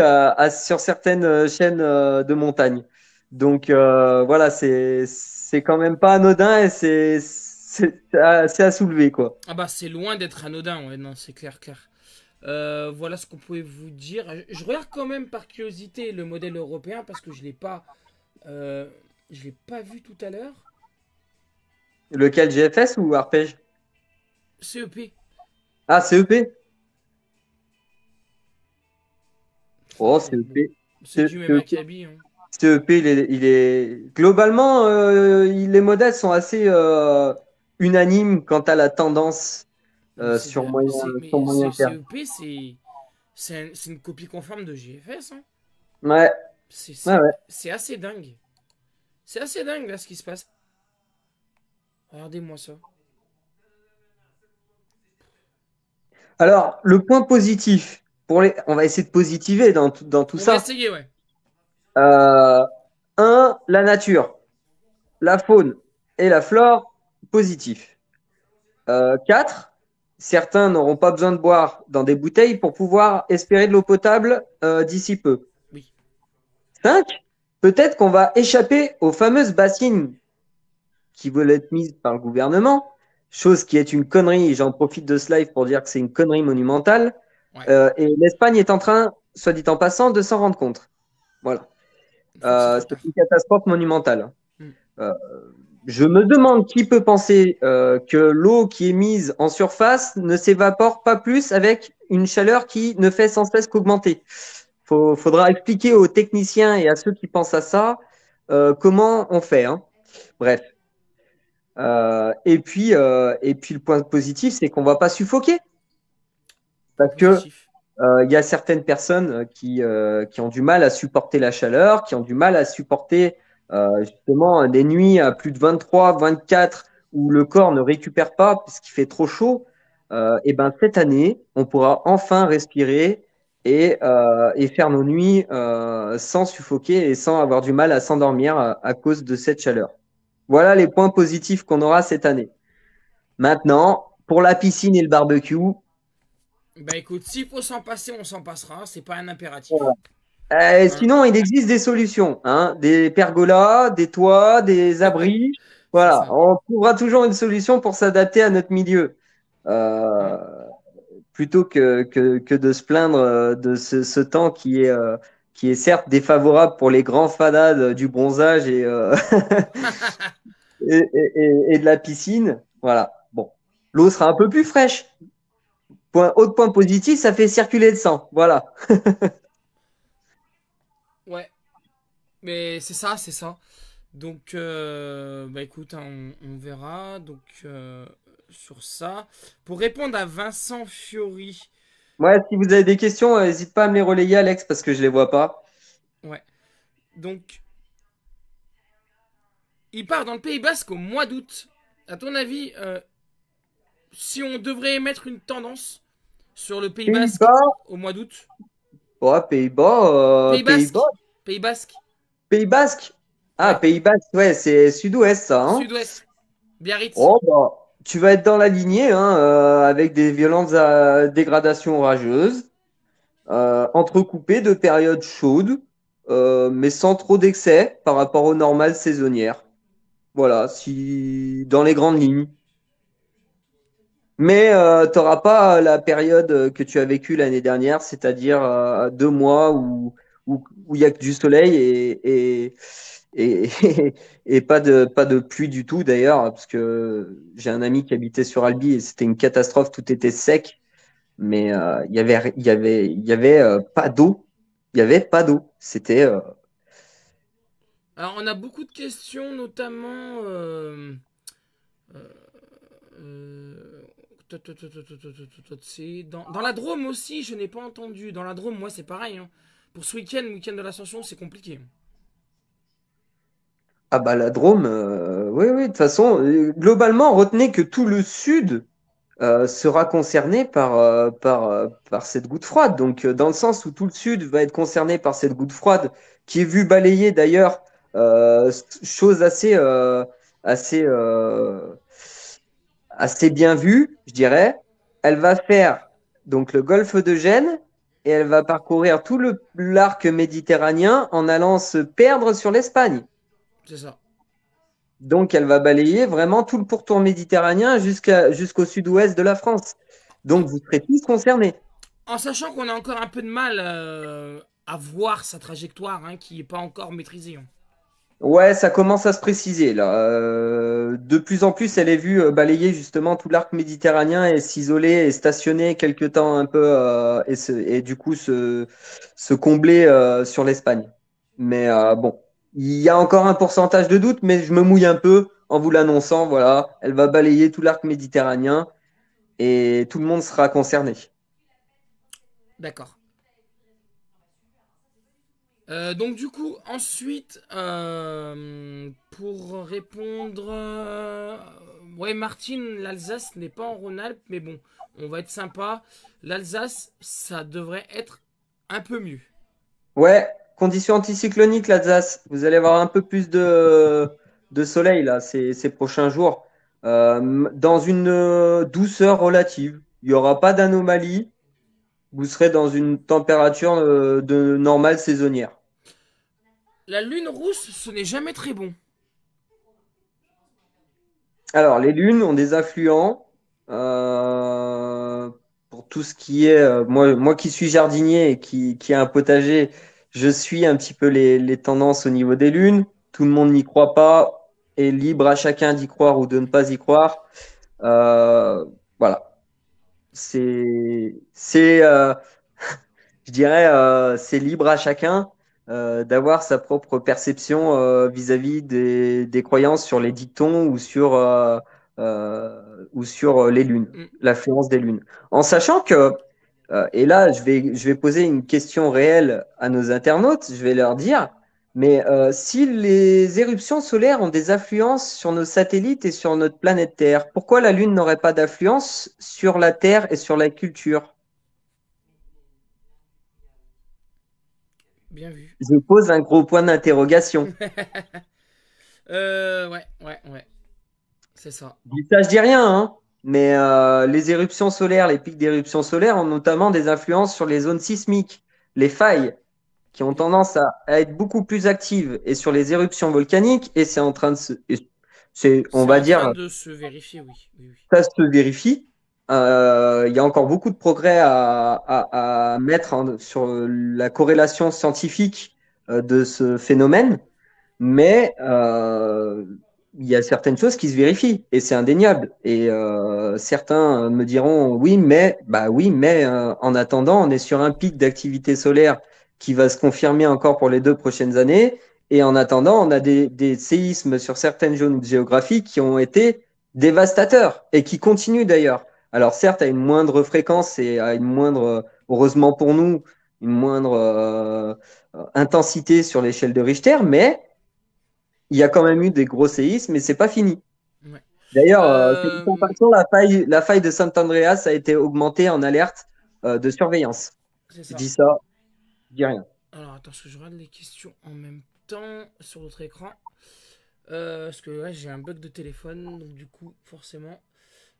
sur certaines chaînes de montagne. Donc voilà, c'est quand même pas anodin et c'est à soulever, quoi. Ah bah c'est loin d'être anodin, ouais, non, c'est clair, clair. Voilà ce qu'on pouvait vous dire. Je regarde quand même par curiosité le modèle européen parce que euh, je l'ai pas vu tout à l'heure. Lequel, GFS ou Arpège? CEP. Ah, CEP. Ça, Oh, bon, CEP. c'est du même CEP, acabit, hein. CEP, globalement, les modèles sont assez unanimes quant à la tendance Mais c'est de sur la- moyen, sur mais moyen terme. CEP, c'est une copie conforme de GFS, hein. Ouais, ouais, ouais. C'est assez dingue. C'est assez dingue là ce qui se passe. Regardez-moi ça. Alors, le point positif, on va essayer de positiver dans tout On va ça. essayer, ouais. Euh, la nature, la faune et la flore, positif. 4, certains n'auront pas besoin de boire dans des bouteilles pour pouvoir espérer de l'eau potable d'ici peu. Oui. 5, peut-être qu'on va échapper aux fameuses bassines qui veulent être mises par le gouvernement, chose qui est une connerie. J'en profite de ce live pour dire que c'est une connerie monumentale. Ouais. Et l'Espagne est en train, soit dit en passant, de s'en rendre compte. Voilà. Faut que ça fasse C'est gaffe. une catastrophe monumentale. Hmm. Euh, je me demande qui peut penser que l'eau qui est mise en surface ne s'évapore pas plus avec une chaleur qui ne fait sans cesse qu'augmenter. Faudra expliquer aux techniciens et à ceux qui pensent à ça comment on fait, hein. Bref. Et puis le point positif, c'est qu'on va pas suffoquer Point parce que positif. il y a certaines personnes qui ont du mal à supporter la chaleur, qui ont du mal à supporter justement des nuits à plus de 23, 24 où le corps ne récupère pas parce qu'il fait trop chaud. Et ben cette année, on pourra enfin respirer et faire nos nuits sans suffoquer et sans avoir du mal à s'endormir à cause de cette chaleur. Voilà les points positifs qu'on aura cette année. Maintenant, pour la piscine et le barbecue, Bah écoute, s'il faut s'en passer, on s'en passera. C'est pas un impératif. Hein. sinon, il existe des solutions, hein, des pergolas, des toits, des abris. C'est Voilà, ça. on trouvera toujours une solution pour s'adapter à notre milieu. Hmm. Euh, Plutôt que de se plaindre de ce temps qui est certes défavorable pour les grands fadas du bronzage et de la piscine. Voilà. Bon, l'eau sera un peu plus fraîche. Autre point positif, ça fait circuler le sang. Voilà. Ouais. Mais c'est ça, c'est ça. Donc, bah écoute, hein, on verra. Donc, sur ça. Pour répondre à Vincent Fiori, Ouais, si vous avez des questions, n'hésite pas à me les relayer, Alex, parce que je les vois pas. ouais. Donc, il part dans le Pays Basque au mois d'août. À ton avis, si on devrait émettre une tendance sur le Pays Basque Pays-Bas, au mois d'août, ouais, Pays-Bas, Pays Pays-Bas, Basque, Pays Basque, Pays Basque. Ah, ouais, Pays Basque, ouais, c'est sud-ouest, ça, hein. sud-ouest, Biarritz, Oh, bah, tu vas être dans la lignée, hein, avec des violentes dégradations orageuses, entrecoupées de périodes chaudes, mais sans trop d'excès par rapport aux normales saisonnières. Voilà, si dans les grandes lignes. Mais tu n'auras pas la période que tu as vécue l'année dernière, c'est-à-dire 2 mois où il y a que du soleil et, et pas de pluie du tout d'ailleurs, parce que j'ai un ami qui habitait sur Albi et c'était une catastrophe, tout était sec, mais il y avait pas d'eau, il y avait pas d'eau. C'était Alors, on a beaucoup de questions, notamment. Euh, euh, dans la Drôme aussi, je n'ai pas entendu. Dans la Drôme, moi, c'est pareil, hein. Pour ce week-end de l'Ascension, c'est compliqué. ah bah la Drôme, oui oui, de toute façon, globalement, retenez que tout le sud sera concerné par cette goutte froide. Donc, dans le sens où tout le sud va être concerné par cette goutte froide, qui est vue balayer d'ailleurs, chose assez, assez bien vue, je dirais. Elle va faire donc le golfe de Gênes et elle va parcourir tout l'arc méditerranéen en allant se perdre sur l'Espagne. C'est ça. Donc, elle va balayer vraiment tout le pourtour méditerranéen jusqu'au sud-ouest de la France. Donc, vous serez tous concernés. En sachant qu'on a encore un peu de mal à voir sa trajectoire, hein, qui n'est pas encore maîtrisée, hein. Ouais, ça commence à se préciser là. De plus en plus, elle est vue balayer justement tout l'arc méditerranéen et s'isoler et stationner quelque temps un peu et du coup se combler sur l'Espagne. Mais bon, il y a encore un pourcentage de doute, mais je me mouille un peu en vous l'annonçant. Voilà, elle va balayer tout l'arc méditerranéen et tout le monde sera concerné. D'accord. Donc du coup, ensuite, pour répondre, ouais, Martine, l'Alsace n'est pas en Rhône-Alpes, mais bon, on va être sympa. L'Alsace, ça devrait être un peu mieux. Ouais, conditions anticycloniques, l'Alsace. Vous allez avoir un peu plus de soleil là ces prochains jours. Dans une douceur relative. Il n'y aura pas d'anomalie. Vous serez dans une température de normale saisonnière. La lune rousse, ce n'est jamais très bon. Alors, les lunes ont des affluents pour tout ce qui est. Moi qui suis jardinier et qui a un potager, je suis un petit peu les tendances au niveau des lunes. Tout le monde n'y croit pas et libre à chacun d'y croire ou de ne pas y croire. Voilà. C'est, je dirais, c'est libre à chacun d'avoir sa propre perception vis-à-vis des croyances sur les dictons ou sur les lunes, Hmm. l'affluence des lunes. En sachant que, et là, je vais poser une question réelle à nos internautes, je vais leur dire, mais si les éruptions solaires ont des influences sur nos satellites et sur notre planète Terre, pourquoi la Lune n'aurait pas d'influence sur la Terre et sur la culture? Bien vu. Je pose un gros point d'interrogation. Ouais, ouais, ouais, c'est ça. Ça, je dis rien, hein, mais les éruptions solaires, les pics d'éruptions solaires ont notamment des influences sur les zones sismiques, les failles, qui ont tendance à être beaucoup plus actives, et sur les éruptions volcaniques, et c'est en train de on C'est va en train dire, de se vérifier, oui, oui, oui. ça se vérifie. Il y a encore beaucoup de progrès à mettre sur la corrélation scientifique de ce phénomène. Mais il y a certaines choses qui se vérifient et c'est indéniable. Et certains me diront oui, mais en attendant, on est sur un pic d'activité solaire qui va se confirmer encore pour les 2 prochaines années. Et en attendant, on a des séismes sur certaines zones géographiques qui ont été dévastateur et qui continue d'ailleurs. Alors certes, à une moindre fréquence et à une moindre, heureusement pour nous, une moindre intensité sur l'échelle de Richter, mais il y a quand même eu des gros séismes et c'est pas fini. Ouais. D'ailleurs, c'est dit en Euh, passant, la faille de Saint-Andreas a été augmentée en alerte de surveillance. c'est Je ça. dis ça, je dis rien. Alors, attends, parce que je regarde les questions en même temps sur l'autre écran. Parce que là, j'ai un bug de téléphone, donc du coup, forcément.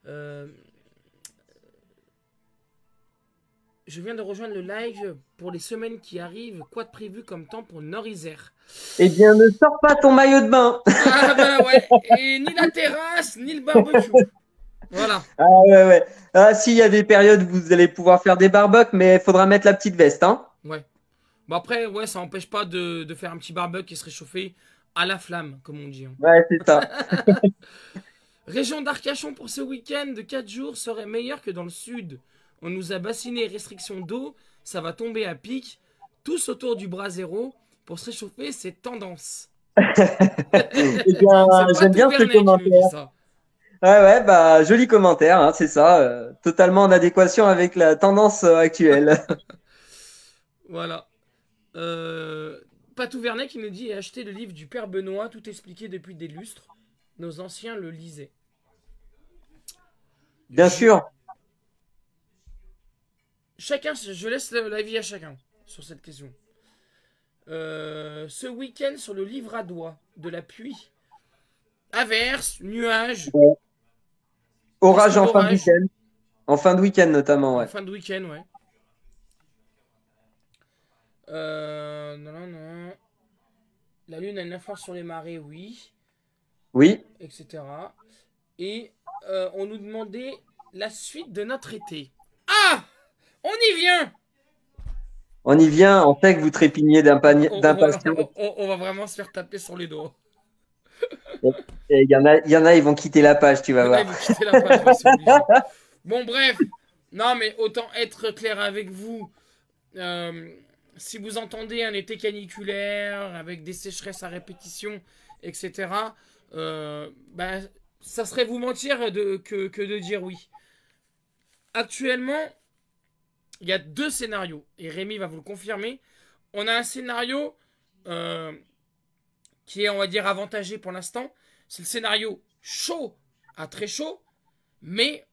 euh, je viens de rejoindre le live pour les semaines qui arrivent. Quoi de prévu comme temps pour Nord-Isère? Eh bien, ne sors pas ton maillot de bain. Ah bah ouais, et ni la terrasse, ni le barbecue. Voilà. Ah ouais, ouais. Ah, si, il y a des périodes où vous allez pouvoir faire des barbecues, mais il faudra mettre la petite veste, hein. Ouais. Bon après, ouais, ça empêche pas de faire un petit barbecue et se réchauffer à la flamme, comme on dit, hein. Ouais, c'est ça. Région d'Arcachon pour ce week-end de 4 jours serait meilleur que dans le sud. On nous a bassiné restrictions d'eau, ça va tomber à pic. Tous autour du bras zéro. Pour se réchauffer, c'est tendance. Eh bien, C'est pas j'aime tout bien ce Vernet qui nous dit commentaire. ça. Ouais, ouais, bah, joli commentaire, hein, c'est ça. Totalement en adéquation avec la tendance actuelle. Voilà. Euh, Patou Vernet qui nous dit acheter le livre du père Benoît, tout expliqué depuis des lustres. Nos anciens le lisaient. Bien Je... sûr. Chacun, je laisse l'avis à chacun sur cette question. Ce week-end sur le livre à doigt, de la pluie, averse, nuages, Ouais. Orage risque en fin de d'orage week-end. En fin de week-end, notamment, en ouais. fin de week-end, ouais. Non, non, non. La lune a une influence sur les marées, oui, Oui, etc. Et on nous demandait la suite de notre été. Ah, on y vient. on y vient. On sait que vous trépignez d'impatience. On va vraiment se faire taper sur les doigts. Et il y en a, ils vont quitter la page, tu vas Il y en a, ils voir. vont quitter la page, ouais, c'est obligé. Bon, bref. Non, mais autant être clair avec vous. Euh, Si vous entendez un été caniculaire avec des sécheresses à répétition, etc., bah, ça serait vous mentir que de dire oui. Actuellement, il y a deux scénarios, et Rémi va vous le confirmer. On a un scénario euh, qui est, on va dire, avantagé pour l'instant. C'est le scénario chaud à très chaud, mais,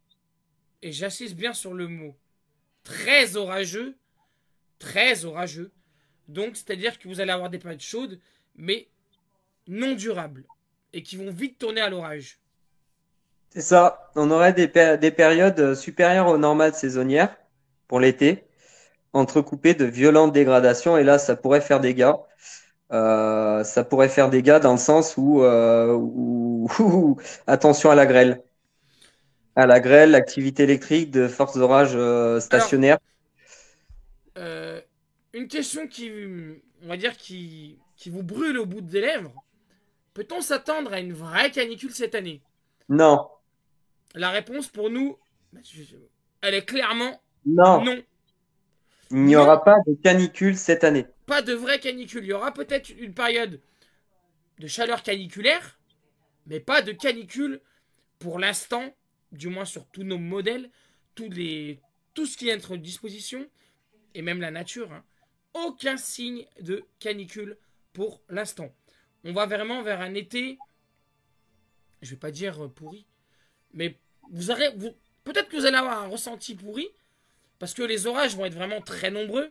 et j'insiste bien sur le mot, très orageux, très orageux. Donc, c'est-à-dire que vous allez avoir des périodes chaudes, mais non durables, et qui vont vite tourner à l'orage. C'est ça. On aurait des périodes supérieures aux normales saisonnières pour l'été, entrecoupées de violentes dégradations. Et là, ça pourrait faire des dégâts. Ça pourrait faire des dégâts dans le sens où attention à la grêle. À la grêle, l'activité électrique, de forts orages Alors, stationnaires. euh, une question qui, on va dire, qui vous brûle au bout des lèvres. Peut-on s'attendre à une vraie canicule cette année? Non, La réponse pour nous, elle est clairement non, non. il n'y Non, aura pas de canicule cette année. pas de vraie canicule. Il y aura peut-être une période de chaleur caniculaire, mais pas de canicule pour l'instant, du moins sur tous nos modèles, tout ce qui est à notre disposition, et même la nature, hein. Aucun signe de canicule pour l'instant. On va vraiment vers un été, je vais pas dire pourri, mais peut-être que vous allez avoir un ressenti pourri, parce que les orages vont être vraiment très nombreux,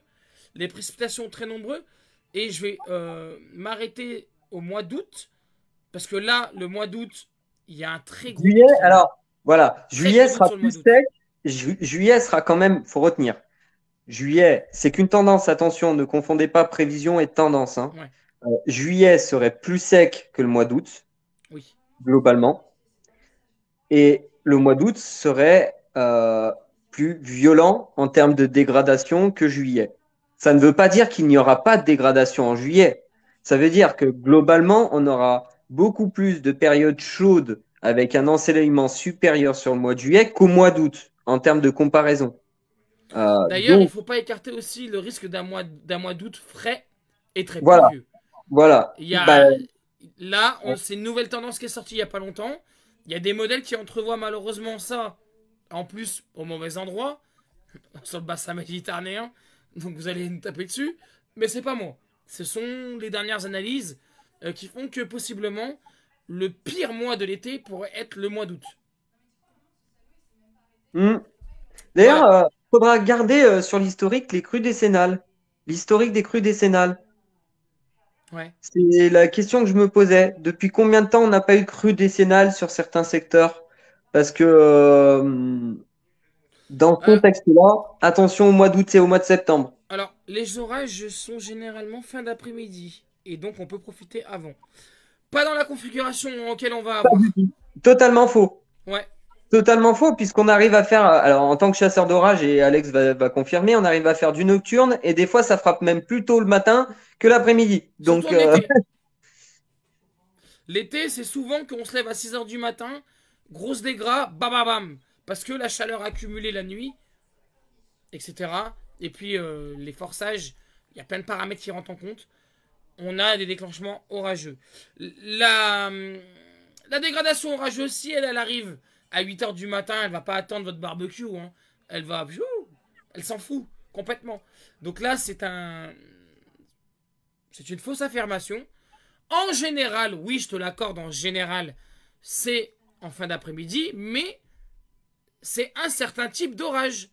les précipitations très nombreuses, et je vais m'arrêter au mois d'août, parce que là, le mois d'août, il y a un très gros Juillet, doute sur le mois. alors, voilà, Très juillet gros doute sera sur le mois plus d'août. sec. Juillet sera quand même, faut retenir. Juillet, c'est qu'une tendance, attention, ne confondez pas prévision et tendance, hein. Ouais, Juillet serait plus sec que le mois d'août, oui. globalement. Et le mois d'août serait plus violent en termes de dégradation que juillet. Ça ne veut pas dire qu'il n'y aura pas de dégradation en juillet. Ça veut dire que globalement, on aura beaucoup plus de périodes chaudes avec un ensoleillement supérieur sur le mois de juillet qu'au mois d'août en termes de comparaison. D'ailleurs, il ne Donc, faut pas écarter aussi le risque d'un mois d'août frais et très voilà, pluvieux. voilà. Il y Bah, a, là, c'est une nouvelle tendance qui est sortie il n'y a pas longtemps. Il y a des modèles qui entrevoient malheureusement ça, en plus au mauvais endroit, sur le bassin méditerranéen, donc vous allez nous taper dessus, mais c'est pas moi. Ce sont les dernières analyses qui font que possiblement le pire mois de l'été pourrait être le mois d'août. Hmm. D'ailleurs, Voilà, faudra garder sur l'historique les crues décennales. L'historique des crues décennales. ouais. C'est la question que je me posais. Depuis combien de temps on n'a pas eu de crue décennale sur certains secteurs? Parce que dans ce Euh, contexte-là, attention au mois d'août et au mois de septembre. alors, les orages sont généralement fin d'après-midi, et donc on peut profiter avant. Pas dans la configuration auquel on va Pas du avoir. tout. Totalement faux. Ouais, Totalement faux, puisqu'on arrive à faire, alors en tant que chasseur d'orage, et Alex va confirmer, on arrive à faire du nocturne, et des fois ça frappe même plus tôt le matin que l'après-midi. surtout Donc, en été. L'été, c'est souvent qu'on se lève à 6 heures du matin, grosse dégras, bam bam bam. Parce que la chaleur accumulée la nuit, etc. Et puis les forçages, il y a plein de paramètres qui rentrent en compte. On a des déclenchements orageux. La, la dégradation orageuse aussi, elle arrive à 8 heures du matin. Elle va pas attendre votre barbecue. Hein. Elle va. Elle s'en fout complètement. Donc là, c'est une fausse affirmation. En général, oui, je te l'accorde, en général, c'est en fin d'après-midi, mais c'est un certain type d'orage.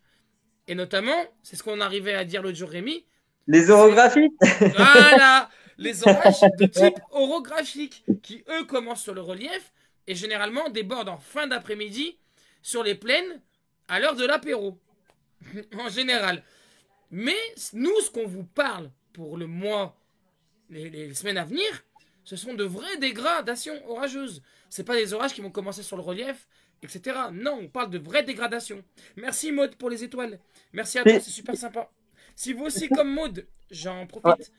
Et notamment, c'est ce qu'on arrivait à dire l'autre jour, Rémi, les c'est, orographies, voilà, les orages de type orographique, qui eux commencent sur le relief et généralement débordent en fin d'après-midi sur les plaines à l'heure de l'apéro, en général. Mais nous, ce qu'on vous parle pour le mois, les semaines à venir, ce sont de vraies dégradations orageuses. C'est pas des orages qui vont commencer sur le relief, etc. Non, on parle de vraies dégradations. Merci Maud pour les étoiles. Merci à toi, c'est c'est super sympa. Si vous aussi, comme Maud, j'en ouais, profite,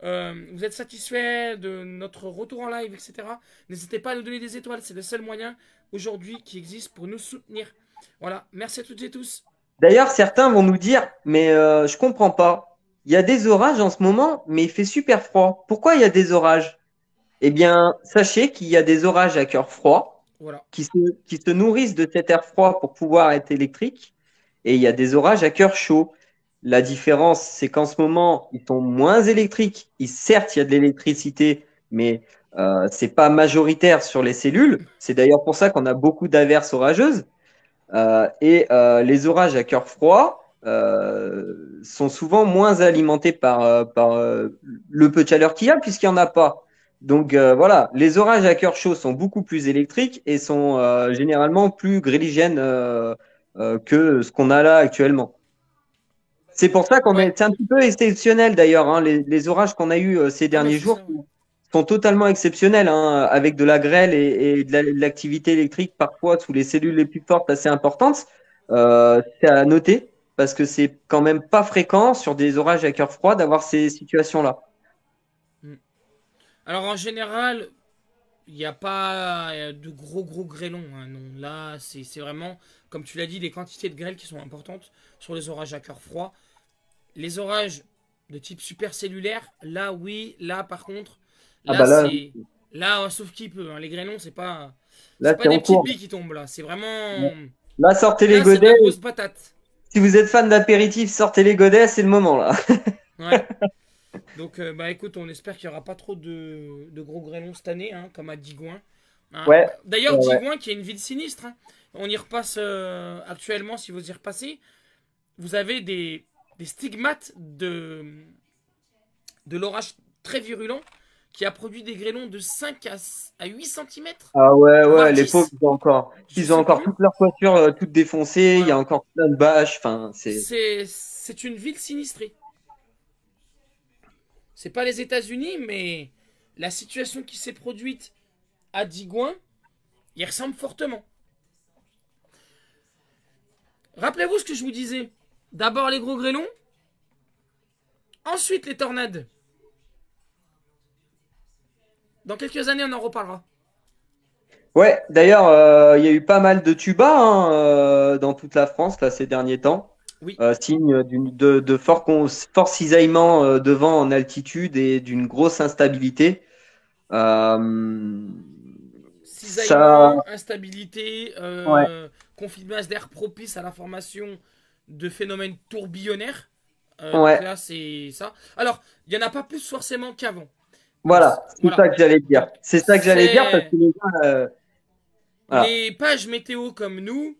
vous êtes satisfait de notre retour en live, etc. N'hésitez pas à nous donner des étoiles, c'est le seul moyen aujourd'hui qui existe pour nous soutenir. Voilà, merci à toutes et tous. d'ailleurs, certains vont nous dire, mais je comprends pas. Il y a des orages en ce moment, mais il fait super froid. Pourquoi il y a des orages? Eh bien, sachez qu'il y a des orages à cœur froid Voilà. qui se, qui se nourrissent de cet air froid pour pouvoir être électriques, et il y a des orages à cœur chaud. La différence, c'est qu'en ce moment, ils sont moins électriques. Certes, il y a de l'électricité, mais c'est pas majoritaire sur les cellules. C'est d'ailleurs pour ça qu'on a beaucoup d'averses orageuses. Les orages à cœur froid sont souvent moins alimentés par le peu de chaleur qu'il y a, puisqu'il n'y en a pas. Donc voilà, les orages à cœur chaud sont beaucoup plus électriques et sont généralement plus gréligènes que ce qu'on a là actuellement. C'est pour ça Ouais, c'est un petit peu exceptionnel d'ailleurs, hein, les orages qu'on a eus ces ah bah derniers c'est jours ça. Ouais. sont totalement exceptionnels, hein, avec de la grêle et de l'activité électrique parfois sous les cellules les plus fortes assez importantes. C'est à noter parce que c'est quand même pas fréquent sur des orages à cœur froid d'avoir ces situations-là. Mm. Alors en général, il n'y a pas de gros grêlons. Hein, non. Là, c'est vraiment, comme tu l'as dit, des quantités de grêle qui sont importantes sur les orages à cœur froid. Les orages de type supercellulaire, là oui, là par contre, Ah là bah là, c'est. Là, sauf qui peut. Hein, les grêlons, c'est pas. C'est là pas c'est des en petites cours. billes qui tombent là. C'est vraiment. Là, sortez les Là, c'est de godets. la grosse patate. Si vous êtes fan d'apéritif, sortez les godets, c'est le moment là. Ouais. Donc, bah écoute, on espère qu'il n'y aura pas trop de gros grêlons cette année, hein, comme à Digoin. Hein. Ouais, D'ailleurs, ouais, ouais. Digoin, qui est une ville sinistre, hein. On y repasse actuellement, si vous y repassez. Vous avez des stigmates de l'orage très virulent qui a produit des grêlons de 5 à 8 centimètres, Ah ouais, voire ouais, les pauvres, 10, je ils ont sais encore plus. toute leur voiture toute défoncée, il y a Voilà. encore plein de bâches, enfin, C'est une ville sinistrée. C'est pas les États-Unis, mais la situation qui s'est produite à Digoin y ressemble fortement. Rappelez-vous ce que je vous disais. D'abord les gros grêlons, ensuite les tornades. Dans quelques années, on en reparlera. Ouais, d'ailleurs, il y a eu pas mal de tuba hein, dans toute la France là, ces derniers temps. Oui, Signe de forts cisaillements de vent en altitude et d'une grosse instabilité. Euh, Ça, cisaillement, instabilité, ouais, conflit de masse d'air propice à la formation de phénomènes tourbillonnaires. Donc ouais, là, c'est ça. Alors, il n'y en a pas plus forcément qu'avant. voilà, c'est Voilà. ça que j'allais dire. Donc, C'est ça que j'allais dire parce c'est que les gars, voilà. les pages météo comme nous,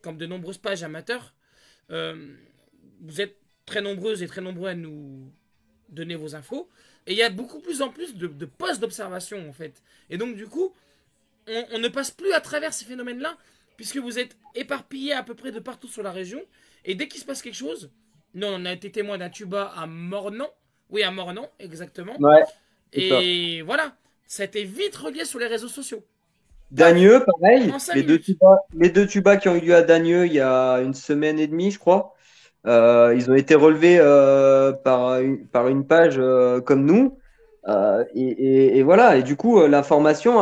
comme de nombreuses pages amateurs, euh, vous êtes très nombreuses et très nombreux à nous donner vos infos. Et il y a beaucoup plus en plus de postes d'observation, en fait. Et donc, du coup, on ne passe plus à travers ces phénomènes-là, puisque vous êtes éparpillés à peu près de partout sur la région. Et dès qu'il se passe quelque chose, nous, on a été témoin d'un tuba à Mornan. Oui, à Mornan, exactement. Ouais, c'est ça. Et voilà, ça a été vite relié sur les réseaux sociaux. Paf, Dagneux, pareil. en 5 minutes. Les deux tubas qui ont eu lieu à Dagneux il y a une semaine et demie, je crois. Ils ont été relevés par une page comme nous. Et voilà. Et du coup, l'information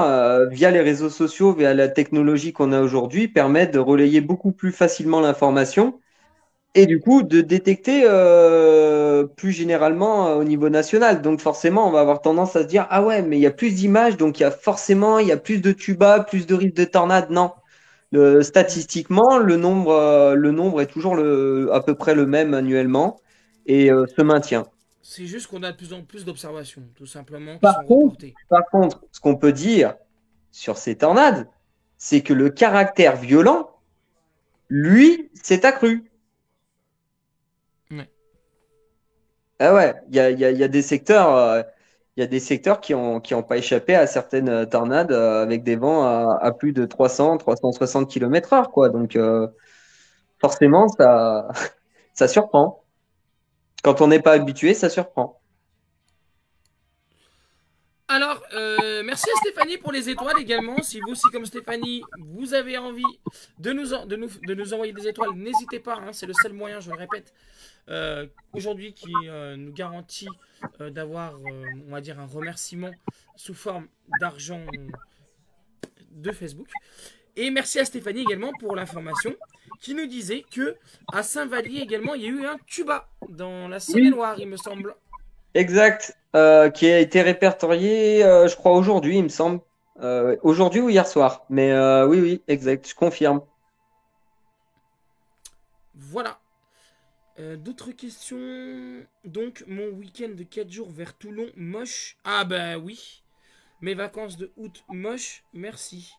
via les réseaux sociaux, via la technologie qu'on a aujourd'hui, permet de relayer beaucoup plus facilement l'information et du coup de détecter plus généralement au niveau national. Donc forcément, on va avoir tendance à se dire, ah ouais, mais il y a plus d'images, donc il y a plus de tubas, plus de risques de tornades. Non. Statistiquement, le nombre est toujours à peu près le même annuellement et se maintient. C'est juste qu'on a de plus en plus d'observations, tout simplement, qui Par sont contre, reportées. par contre, ce qu'on peut dire sur ces tornades, c'est que le caractère violent, lui, s'est accru. Ouais. Ah ouais, il y a des secteurs, il y a des secteurs qui ont pas échappé à certaines tornades avec des vents à plus de 360 km/h, quoi. Donc, forcément, ça surprend. Quand on n'est pas habitué, ça surprend. Alors, merci à Stéphanie pour les étoiles également. Si vous aussi, comme Stéphanie, vous avez envie de nous envoyer des étoiles, n'hésitez pas. Hein, c'est le seul moyen, je le répète, aujourd'hui qui nous garantit d'avoir, on va dire, un remerciement sous forme d'argent de Facebook. Et merci à Stéphanie également pour l'information qui nous disait que à Saint-Vallier également, il y a eu un tuba dans la Oui, Saône-et-Loire, il me semble. exact. Qui a été répertorié, je crois, aujourd'hui, il me semble. Aujourd'hui ou hier soir. Mais oui, oui, exact, je confirme. Voilà. D'autres questions. Donc, mon week-end de 4 jours vers Toulon, moche. Ah bah oui. Mes vacances de août, moche. Merci.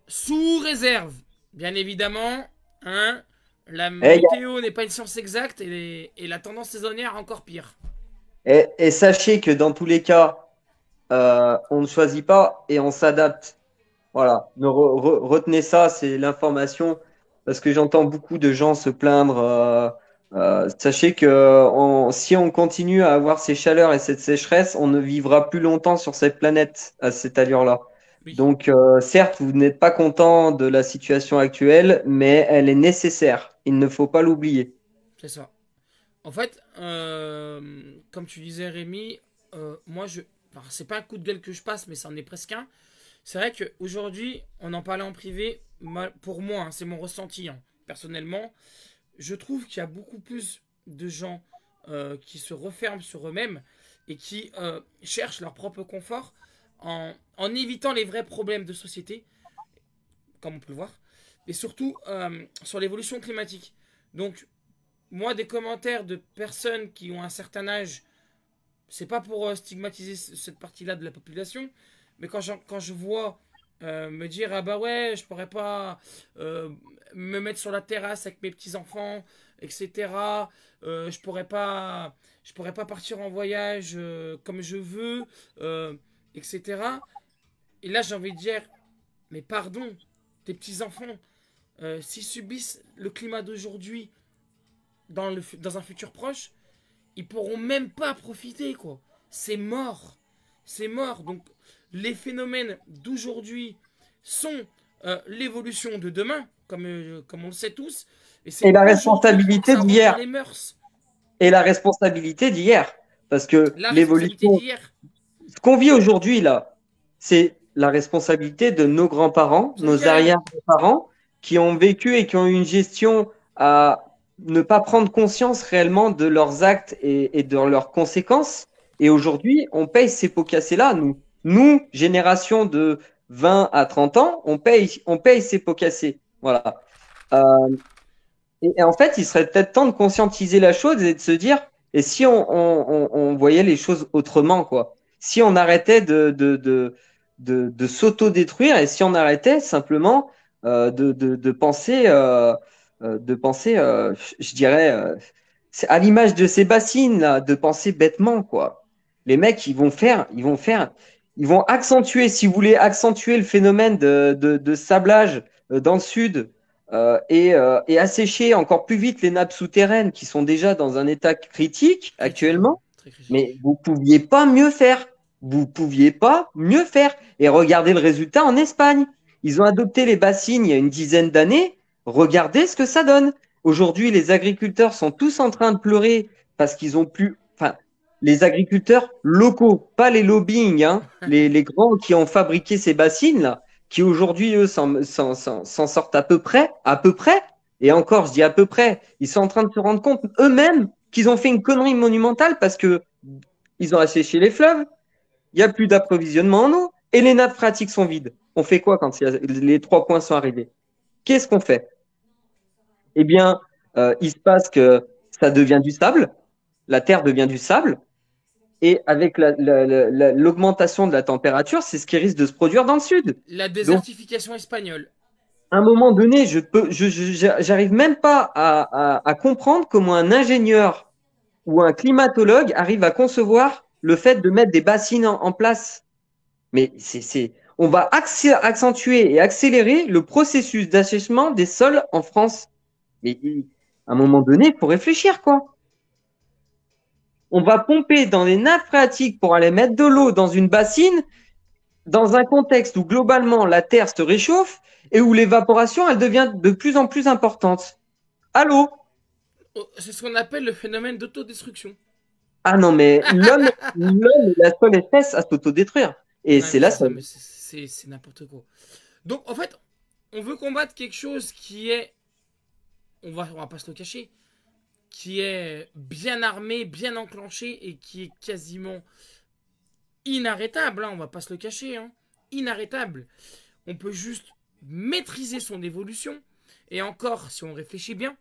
Sous réserve, bien évidemment. Hein, la Et, météo n'est pas une science exacte et la tendance saisonnière encore pire. et sachez que dans tous les cas, on ne choisit pas et on s'adapte. Voilà, retenez ça, c'est l'information, parce que j'entends beaucoup de gens se plaindre. Sachez que si on continue à avoir ces chaleurs et cette sécheresse, on ne vivra plus longtemps sur cette planète à cette allure-là. Oui, Donc, certes, vous n'êtes pas content de la situation actuelle, mais elle est nécessaire. Il ne faut pas l'oublier. c'est ça. En fait, comme tu disais Rémi, moi je... Enfin, c'est pas un coup de gueule que je passe, mais c'en est presque un. C'est vrai qu'aujourd'hui, on en parlait en privé, pour moi, hein, c'est mon ressenti, hein, personnellement, je trouve qu'il y a beaucoup plus de gens qui se referment sur eux-mêmes et qui cherchent leur propre confort en évitant les vrais problèmes de société, comme on peut le voir, et surtout sur l'évolution climatique. Donc, moi, des commentaires de personnes qui ont un certain âge, c'est pas pour stigmatiser cette partie-là de la population, mais quand je vois me dire ah bah ouais, je pourrais pas me mettre sur la terrasse avec mes petits enfants, etc. Je pourrais pas partir en voyage comme je veux, etc. Et là j'ai envie de dire mais pardon, tes petits enfants, s'ils subissent le climat d'aujourd'hui dans un futur proche, ils pourront même pas profiter, quoi. C'est mort. C'est mort. Donc, les phénomènes d'aujourd'hui sont l'évolution de demain, comme on le sait tous. Et Et c'est la aujourd'hui qu'il faut que responsabilité ça rentre dans d'hier. les mœurs. Et la responsabilité d'hier. Parce que La responsabilité l'évolution, d'hier. ce qu'on vit aujourd'hui, là, c'est la responsabilité de nos grands-parents, nos Carrément. arrière-grands-parents, qui ont vécu et qui ont eu une gestion à ne pas prendre conscience réellement de leurs actes et de leurs conséquences. Et aujourd'hui, on paye ces pots cassés-là, nous. Nous, génération de 20 à 30 ans, on paye ces pots cassés. Voilà. Euh, et en fait, il serait peut-être temps de conscientiser la chose et de se dire, et si on voyait les choses autrement, quoi. Si on arrêtait de s'auto-détruire et si on arrêtait simplement de penser, je dirais, c'est à l'image de ces bassines, là, de penser bêtement, quoi. Les mecs, ils vont accentuer, si vous voulez accentuer le phénomène de sablage dans le sud, et assécher encore plus vite les nappes souterraines qui sont déjà dans un état critique Critique, ouais. actuellement. Très critique. Mais vous pouviez pas mieux faire. Vous pouviez pas mieux faire. Et regardez le résultat en Espagne. Ils ont adopté les bassines il y a une dizaine d'années. Regardez ce que ça donne. Aujourd'hui, les agriculteurs sont tous en train de pleurer parce qu'ils ont plus. Enfin, les agriculteurs locaux, pas les lobbying, hein, les grands qui ont fabriqué ces bassines là, qui aujourd'hui, eux, s'en sortent à peu près, et encore, je dis à peu près, ils sont en train de se rendre compte eux-mêmes qu'ils ont fait une connerie monumentale parce que ils ont asséché les fleuves, il n'y a plus d'approvisionnement en eau, et les nappes phréatiques sont vides. On fait quoi quand les 3 points sont arrivés? Qu'est-ce qu'on fait? Eh bien, il se passe que ça devient du sable, la terre devient du sable, et avec l'augmentation de la température, c'est ce qui risque de se produire dans le sud. La Donc, désertification espagnole. à un moment donné, j'arrive même pas à comprendre comment un ingénieur ou un climatologue arrive à concevoir le fait de mettre des bassines en place. Mais on va accentuer et accélérer le processus d'assèchement des sols en France. Mais à un moment donné, il faut réfléchir, quoi. On va pomper dans les nappes phréatiques pour aller mettre de l'eau dans une bassine dans un contexte où globalement la Terre se réchauffe et où l'évaporation, elle devient de plus en plus importante. Allô? Oh, c'est ce qu'on appelle le phénomène d'autodestruction. Ah non, mais l'homme est la seule espèce à s'autodétruire. Et Ouais, c'est mais la c'est ça, seule. mais c'est n'importe quoi. Donc, en fait, on veut combattre quelque chose qui est, on va pas se le cacher, qui est bien armé, bien enclenché et qui est quasiment inarrêtable, hein, on va pas se le cacher, hein, inarrêtable. On peut juste maîtriser son évolution, et encore, si on réfléchit bien,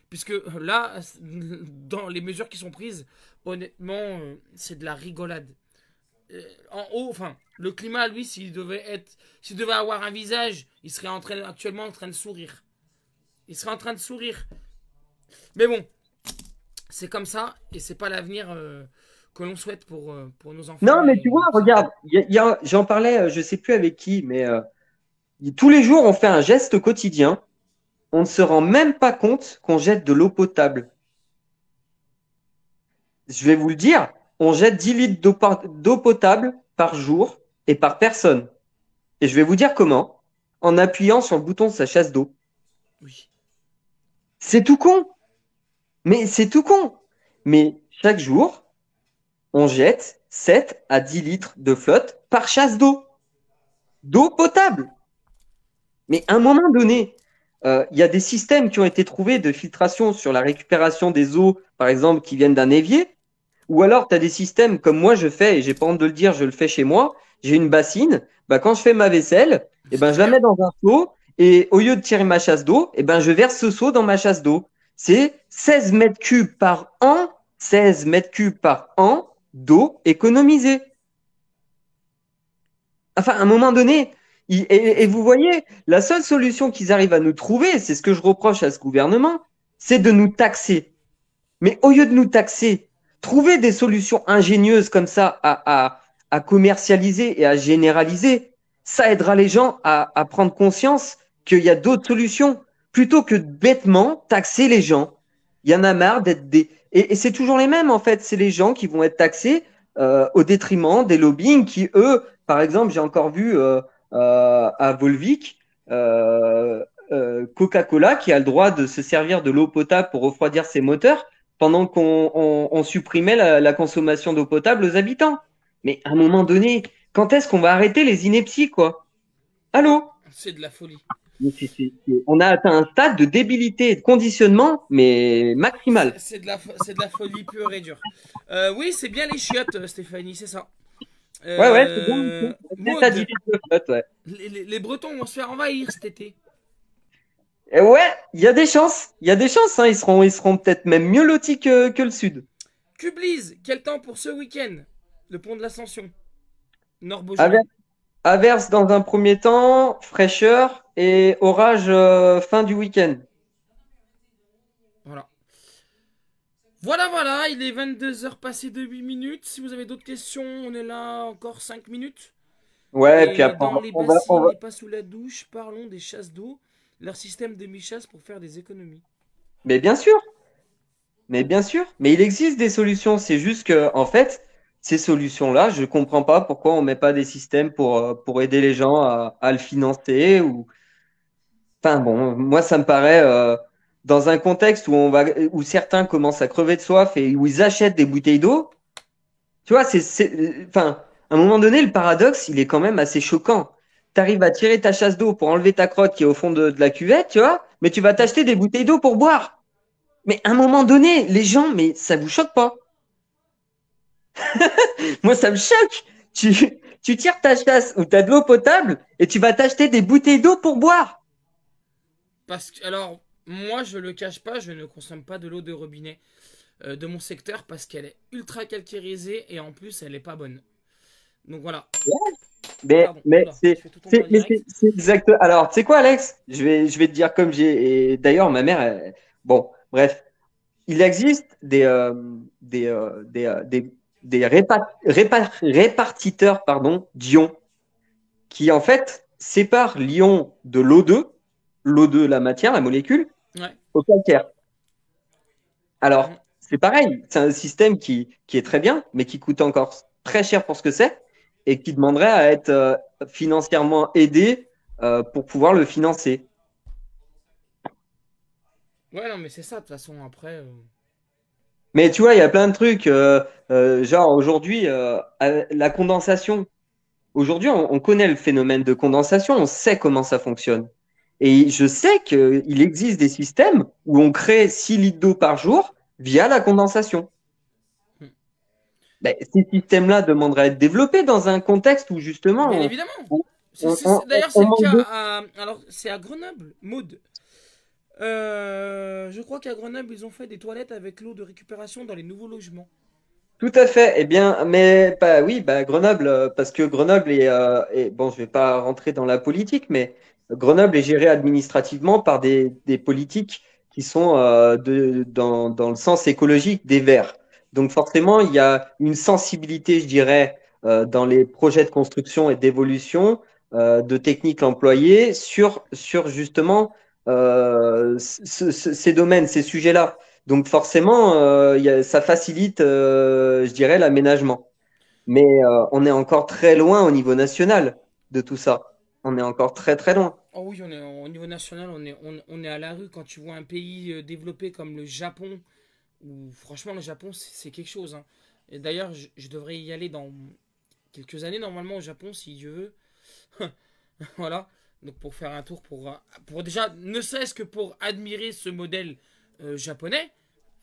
puisque là, dans les mesures qui sont prises, honnêtement, c'est de la rigolade. En haut, enfin, le climat, lui, s'il devait avoir un visage, il serait actuellement en train de sourire. Il serait en train de sourire. Mais bon, c'est comme ça, et c'est pas l'avenir que l'on souhaite pour nos enfants Non, mais tu et vois, nos regarde, petits-enfants. j'en parlais, je sais plus avec qui, mais tous les jours, on fait un geste quotidien. On ne se rend même pas compte qu'on jette de l'eau potable. Je vais vous le dire, on jette 10 litres d'eau potable par jour et par personne. Et je vais vous dire comment. En appuyant sur le bouton de sa chasse d'eau. Oui. C'est tout con. Mais c'est tout con. Mais chaque jour, on jette 7 à 10 litres de flotte par chasse d'eau. D'eau potable. Mais à un moment donné, il y a des systèmes qui ont été trouvés de filtration sur la récupération des eaux, par exemple, qui viennent d'un évier. Ou alors, tu as des systèmes comme moi, je fais, et j'ai pas honte de le dire, je le fais chez moi. J'ai une bassine. Bah, quand je fais ma vaisselle, eh C'est ben, très je la bien. mets dans un seau. Et au lieu de tirer ma chasse d'eau, eh ben, je verse ce seau dans ma chasse d'eau. C'est 16 mètres cubes par an, 16 mètres cubes par an d'eau économisée. Enfin, à un moment donné, et vous voyez, la seule solution qu'ils arrivent à nous trouver, c'est ce que je reproche à ce gouvernement, c'est de nous taxer. Mais au lieu de nous taxer, trouver des solutions ingénieuses comme ça à commercialiser et à généraliser, ça aidera les gens à prendre conscience qu'il y a d'autres solutions, plutôt que bêtement taxer les gens. Il y en a marre d'être des... Et c'est toujours les mêmes, en fait. C'est les gens qui vont être taxés au détriment des lobbying qui, eux, par exemple, j'ai encore vu à Volvic, Coca-Cola qui a le droit de se servir de l'eau potable pour refroidir ses moteurs pendant qu'on supprimait la consommation d'eau potable aux habitants. Mais à un moment donné, quand est-ce qu'on va arrêter les inepties, quoi? Allô? C'est de la folie. On a atteint un stade de débilité et de conditionnement, mais maximal. C'est de la folie pure et dure. Oui, c'est bien les chiottes, Stéphanie, c'est ça. Ouais, c'est bien. T'as dit Maud, les deux flottes, ouais. les Bretons vont se faire envahir cet été. Et ouais, il y a des chances. Il y a des chances, hein. Ils seront peut-être même mieux lotis que le Sud. Cublise, quel temps pour ce week-end? Le pont de l'Ascension, Aver- Nord-Beaujolais. Averse dans un premier temps, fraîcheur et orage fin du week-end. Voilà. Voilà, voilà, il est 22 heures passées de 8 minutes. Si vous avez d'autres questions, on est là encore 5 minutes. Ouais, puis Et après, dans les on bassines va- et pas sous la douche, parlons des chasses d'eau, leur système de mi-chasse pour faire des économies. Mais bien sûr, mais bien sûr. Mais il existe des solutions. C'est juste que, en fait, ces solutions-là, je comprends pas pourquoi on met pas des systèmes pour aider les gens à le financer ou. Enfin bon, moi ça me paraît dans un contexte où certains commencent à crever de soif et où ils achètent des bouteilles d'eau. Tu vois, enfin, à un moment donné, le paradoxe, il est quand même assez choquant. Tu arrives à tirer ta chasse d'eau pour enlever ta crotte qui est au fond de la cuvette, tu vois, mais tu vas Hmm. t'acheter des bouteilles d'eau pour boire. Mais à un moment donné, les gens, mais ça vous choque pas? Moi, ça me choque. Tu tires ta chasse où tu as de l'eau potable et tu vas t'acheter des bouteilles d'eau pour boire. Parce que, alors, moi je le cache pas, je ne consomme pas de l'eau de robinet de mon secteur parce qu'elle est ultra calcarisée et en plus elle est pas bonne. Donc voilà. Mais, Pardon, mais oula, je c'est, fais tout tomber c'est, en mais c'est, direct. c'est exact. Alors, tu sais quoi, Alex? Je vais te dire comme j'ai. Et d'ailleurs, ma mère, bon, bref, il existe des répartiteurs, pardon, d'ions qui, en fait, séparent l'ion de l'O2, la matière, la molécule, Ouais. au calcaire. Mhm. Alors, c'est pareil, c'est un système qui est très bien, mais qui coûte encore très cher pour ce que c'est et qui demanderait à être financièrement aidé pour pouvoir le financer. Ouais, non, mais c'est ça, de toute façon, après. Mais tu vois, il y a plein de trucs, genre aujourd'hui, la condensation. Aujourd'hui, on connaît le phénomène de condensation, on sait comment ça fonctionne. Et je sais qu'il existe des systèmes où on crée 6 litres d'eau par jour via la condensation. Hmm. Ben, ces systèmes-là demanderaient à être développés dans un contexte où Bien justement évidemment. on, on, on, on- D'ailleurs, c'est on le manque cas d'eau. à. Alors, c'est à Grenoble, Maud. Je crois qu'à Grenoble, ils ont fait des toilettes avec l'eau de récupération dans les nouveaux logements. Tout à fait. Eh bien, mais bah oui, bah Grenoble, parce que Grenoble bon, je vais pas rentrer dans la politique, mais Grenoble est géré administrativement par des politiques qui sont dans le sens écologique des Verts. Donc forcément, il y a une sensibilité, je dirais, dans les projets de construction et d'évolution de techniques employées sur justement ces domaines, ces sujets-là. Donc forcément, ça facilite, je dirais, l'aménagement. Mais on est encore très loin au niveau national de tout ça. On est encore très très loin. Oh oui, on est au niveau national, on est à la rue quand tu vois un pays développé comme le Japon, où franchement le Japon c'est quelque chose, hein. Et d'ailleurs, je devrais y aller dans quelques années normalement au Japon si Dieu veut. Voilà. Donc pour faire un tour, pour déjà, ne serait-ce que pour admirer ce modèle japonais,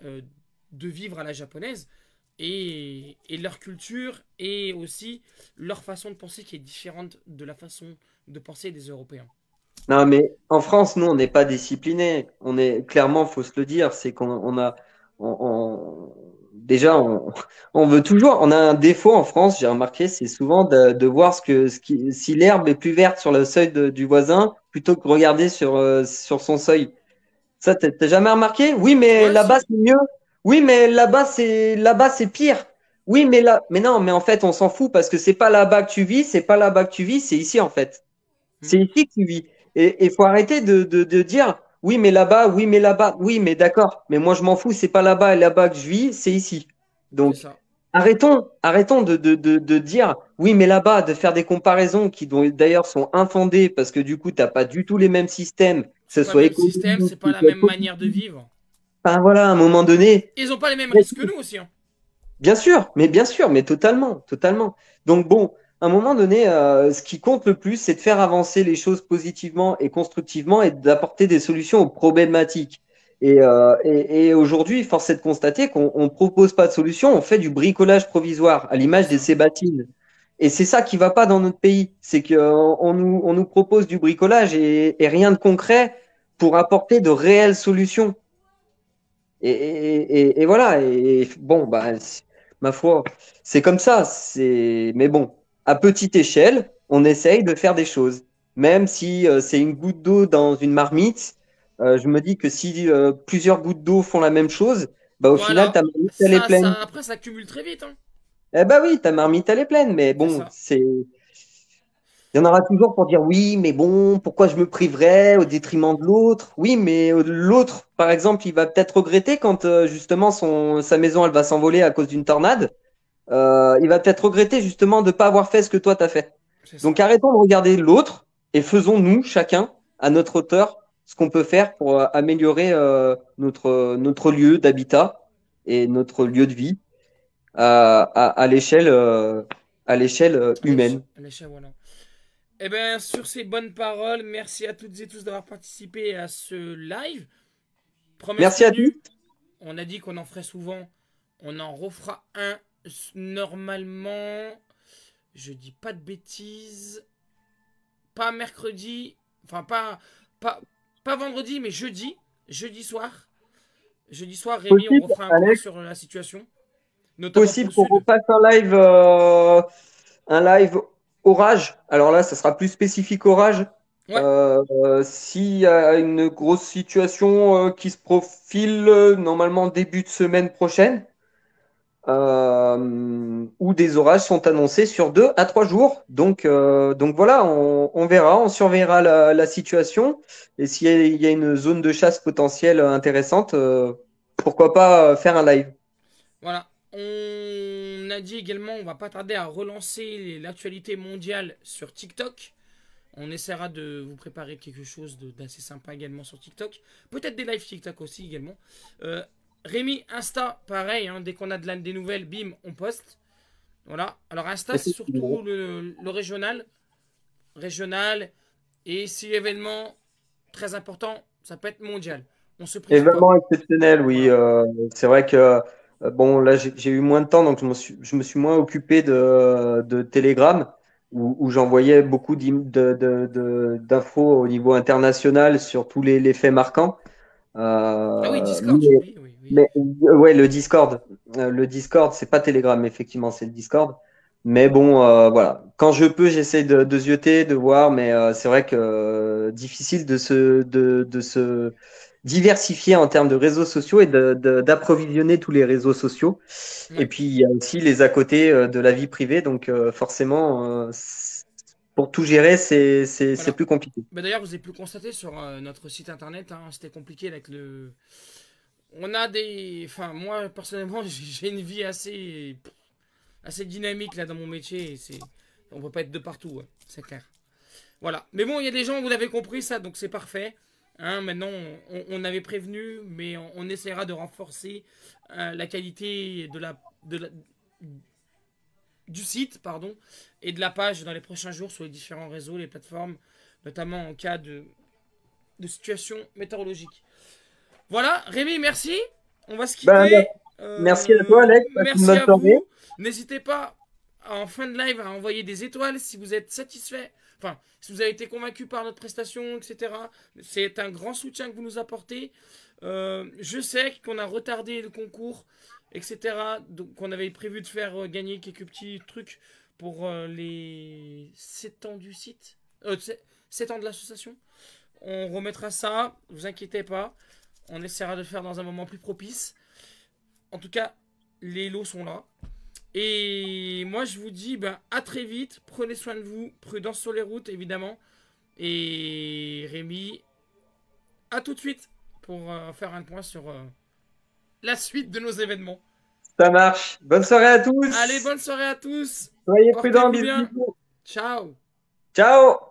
euh, de vivre à la japonaise, et leur culture, et aussi leur façon de penser qui est différente de la façon de penser des Européens. Non, mais en France, nous, on n'est pas disciplinés. On est clairement, faut se le dire, c'est qu'on a, déjà, on veut toujours. On a un défaut en France, j'ai remarqué, c'est souvent de voir si l'herbe est plus verte sur le seuil du voisin plutôt que regarder sur son seuil. Ça, t'as jamais remarqué? Oui, mais Ouais, là-bas, si. c'est mieux. Oui, mais là-bas, c'est pire. Oui, mais non, mais en fait, on s'en fout parce que c'est pas là-bas que tu vis, c'est pas là-bas que tu vis, c'est ici, en fait. Hmm. C'est ici que tu vis. Et il faut arrêter de dire, oui, mais là-bas, oui, mais d'accord. Mais moi, je m'en fous, c'est pas là-bas et là-bas que je vis, c'est ici. C'est Donc, ça. arrêtons de dire, oui, mais là-bas, de faire des comparaisons qui d'ailleurs sont infondées parce que du coup, t'as pas du tout les mêmes systèmes, que ce C'est pas le soit même système, économique, c'est pas que ce la soit même manière de politique. vivre. Enfin, voilà, à un moment donné, Ils ont pas les mêmes risques que nous aussi, hein. bien sûr, mais totalement, totalement. Donc bon, à un moment donné, ce qui compte le plus, c'est de faire avancer les choses positivement et constructivement et d'apporter des solutions aux problématiques. Et aujourd'hui, force est de constater qu'on ne propose pas de solution, on fait du bricolage provisoire, à C'est l'image des ça. Sébatines. Et c'est ça qui va pas dans notre pays. C'est on nous propose du bricolage et rien de concret pour apporter de réelles solutions. Et voilà. Et bon, bah, ma foi, c'est comme ça. Mais bon, à petite échelle, on essaye de faire des choses. Même si c'est une goutte d'eau dans une marmite, je me dis que si plusieurs gouttes d'eau font la même chose, bah, au final, Voilà. ta marmite, elle est pleine. Après, ça cumule très vite, hein. Eh bah oui, ta marmite, elle est pleine. Mais C'est bon, ça. il y en aura toujours pour dire oui, mais bon, pourquoi je me priverais au détriment de l'autre? Oui, mais l'autre, par exemple, il va peut-être regretter quand justement sa maison, elle va s'envoler à cause d'une tornade. Il va peut-être regretter justement de ne pas avoir fait ce que toi t'as fait. C'est Donc ça. arrêtons de regarder l'autre et faisons nous, chacun, à notre hauteur, ce qu'on peut faire pour améliorer notre lieu d'habitat et notre lieu de vie à l'échelle humaine. À l'échelle, voilà. Eh bien, sur ces bonnes paroles, merci à toutes et tous d'avoir participé à ce live. Promesse Merci à tous. tenue, on a dit qu'on en ferait souvent. On en refera un normalement. Je dis pas de bêtises. Pas mercredi. Enfin, pas, pas vendredi, mais jeudi. Jeudi soir. Jeudi soir, Rémi, on Possible, refera un point Alex, sur la situation. Notamment pour possible le qu'on sud. refasse un live orage. Alors là, ça sera plus spécifique orage. Ouais. S'il y a une grosse situation qui se profile normalement début de semaine prochaine, où des orages sont annoncés sur 2 à 3 jours. Donc voilà, on verra, on surveillera la situation. Et il y a une zone de chasse potentielle intéressante, pourquoi pas faire un live. Voilà. On a dit également, on va pas tarder à relancer l'actualité mondiale sur TikTok. On essaiera de vous préparer quelque chose d'assez sympa également sur TikTok. Peut-être des live TikTok aussi également. Euh, Rémi, Insta, pareil, hein, dès qu'on a des nouvelles, bim, on poste. Voilà. Alors Insta, c'est surtout le régional. Régional. Et si événement très important, ça peut être mondial. On se prive pas. Événement exceptionnel, oui. Voilà. C'est vrai que bon, là, j'ai eu moins de temps, donc je me suis moins occupé de Telegram, où j'envoyais beaucoup d'infos au niveau international sur tous les faits marquants. Ah oui, Euh, Discord, mais, j'oublie. Oui, oui. ouais, le Discord, c'est pas Telegram, effectivement, c'est le Discord. Mais bon, voilà. Quand je peux, j'essaie de zioter, de voir, mais c'est vrai que difficile de se diversifier en termes de réseaux sociaux et d'approvisionner tous les réseaux sociaux. Et Ouais. puis, il y a aussi les à côté de la vie privée. Donc, forcément, pour tout gérer, c'est Voilà. plus compliqué. Bah d'ailleurs, vous avez pu le constater sur notre site internet, hein, c'était compliqué avec le. On a des. Enfin, moi personnellement, j'ai une vie assez dynamique là dans mon métier. On peut pas être de partout, ouais, c'est clair. Voilà. Mais bon, il y a des gens, vous l'avez compris ça, donc c'est parfait. Hein, maintenant, on avait prévenu, mais on essaiera de renforcer la qualité du site, pardon, et de la page dans les prochains jours sur les différents réseaux, les plateformes, notamment en cas de situation météorologique. Voilà, Rémi, merci. On va se Ben, quitter. merci à toi, Alex. Passe une Merci bonne à soirée. vous. N'hésitez pas en fin de live à envoyer des étoiles si vous êtes satisfait. Enfin, si vous avez été convaincu par notre prestation, etc. C'est un grand soutien que vous nous apportez. Je sais qu'on a retardé le concours, etc. Donc, on avait prévu de faire gagner quelques petits trucs pour les 7 ans du site. 7 ans de l'association. On remettra ça, vous inquiétez pas. On essaiera de le faire dans un moment plus propice. En tout cas, les lots sont là. Et moi, je vous dis ben, à très vite. Prenez soin de vous. Prudence sur les routes, évidemment. Et Rémi, à tout de suite pour faire un point sur la suite de nos événements. Ça marche. Bonne soirée à Allez, tous. bonne soirée à tous. Soyez prudents. Portez-vous Bisous, bien. bisous. Ciao. Ciao.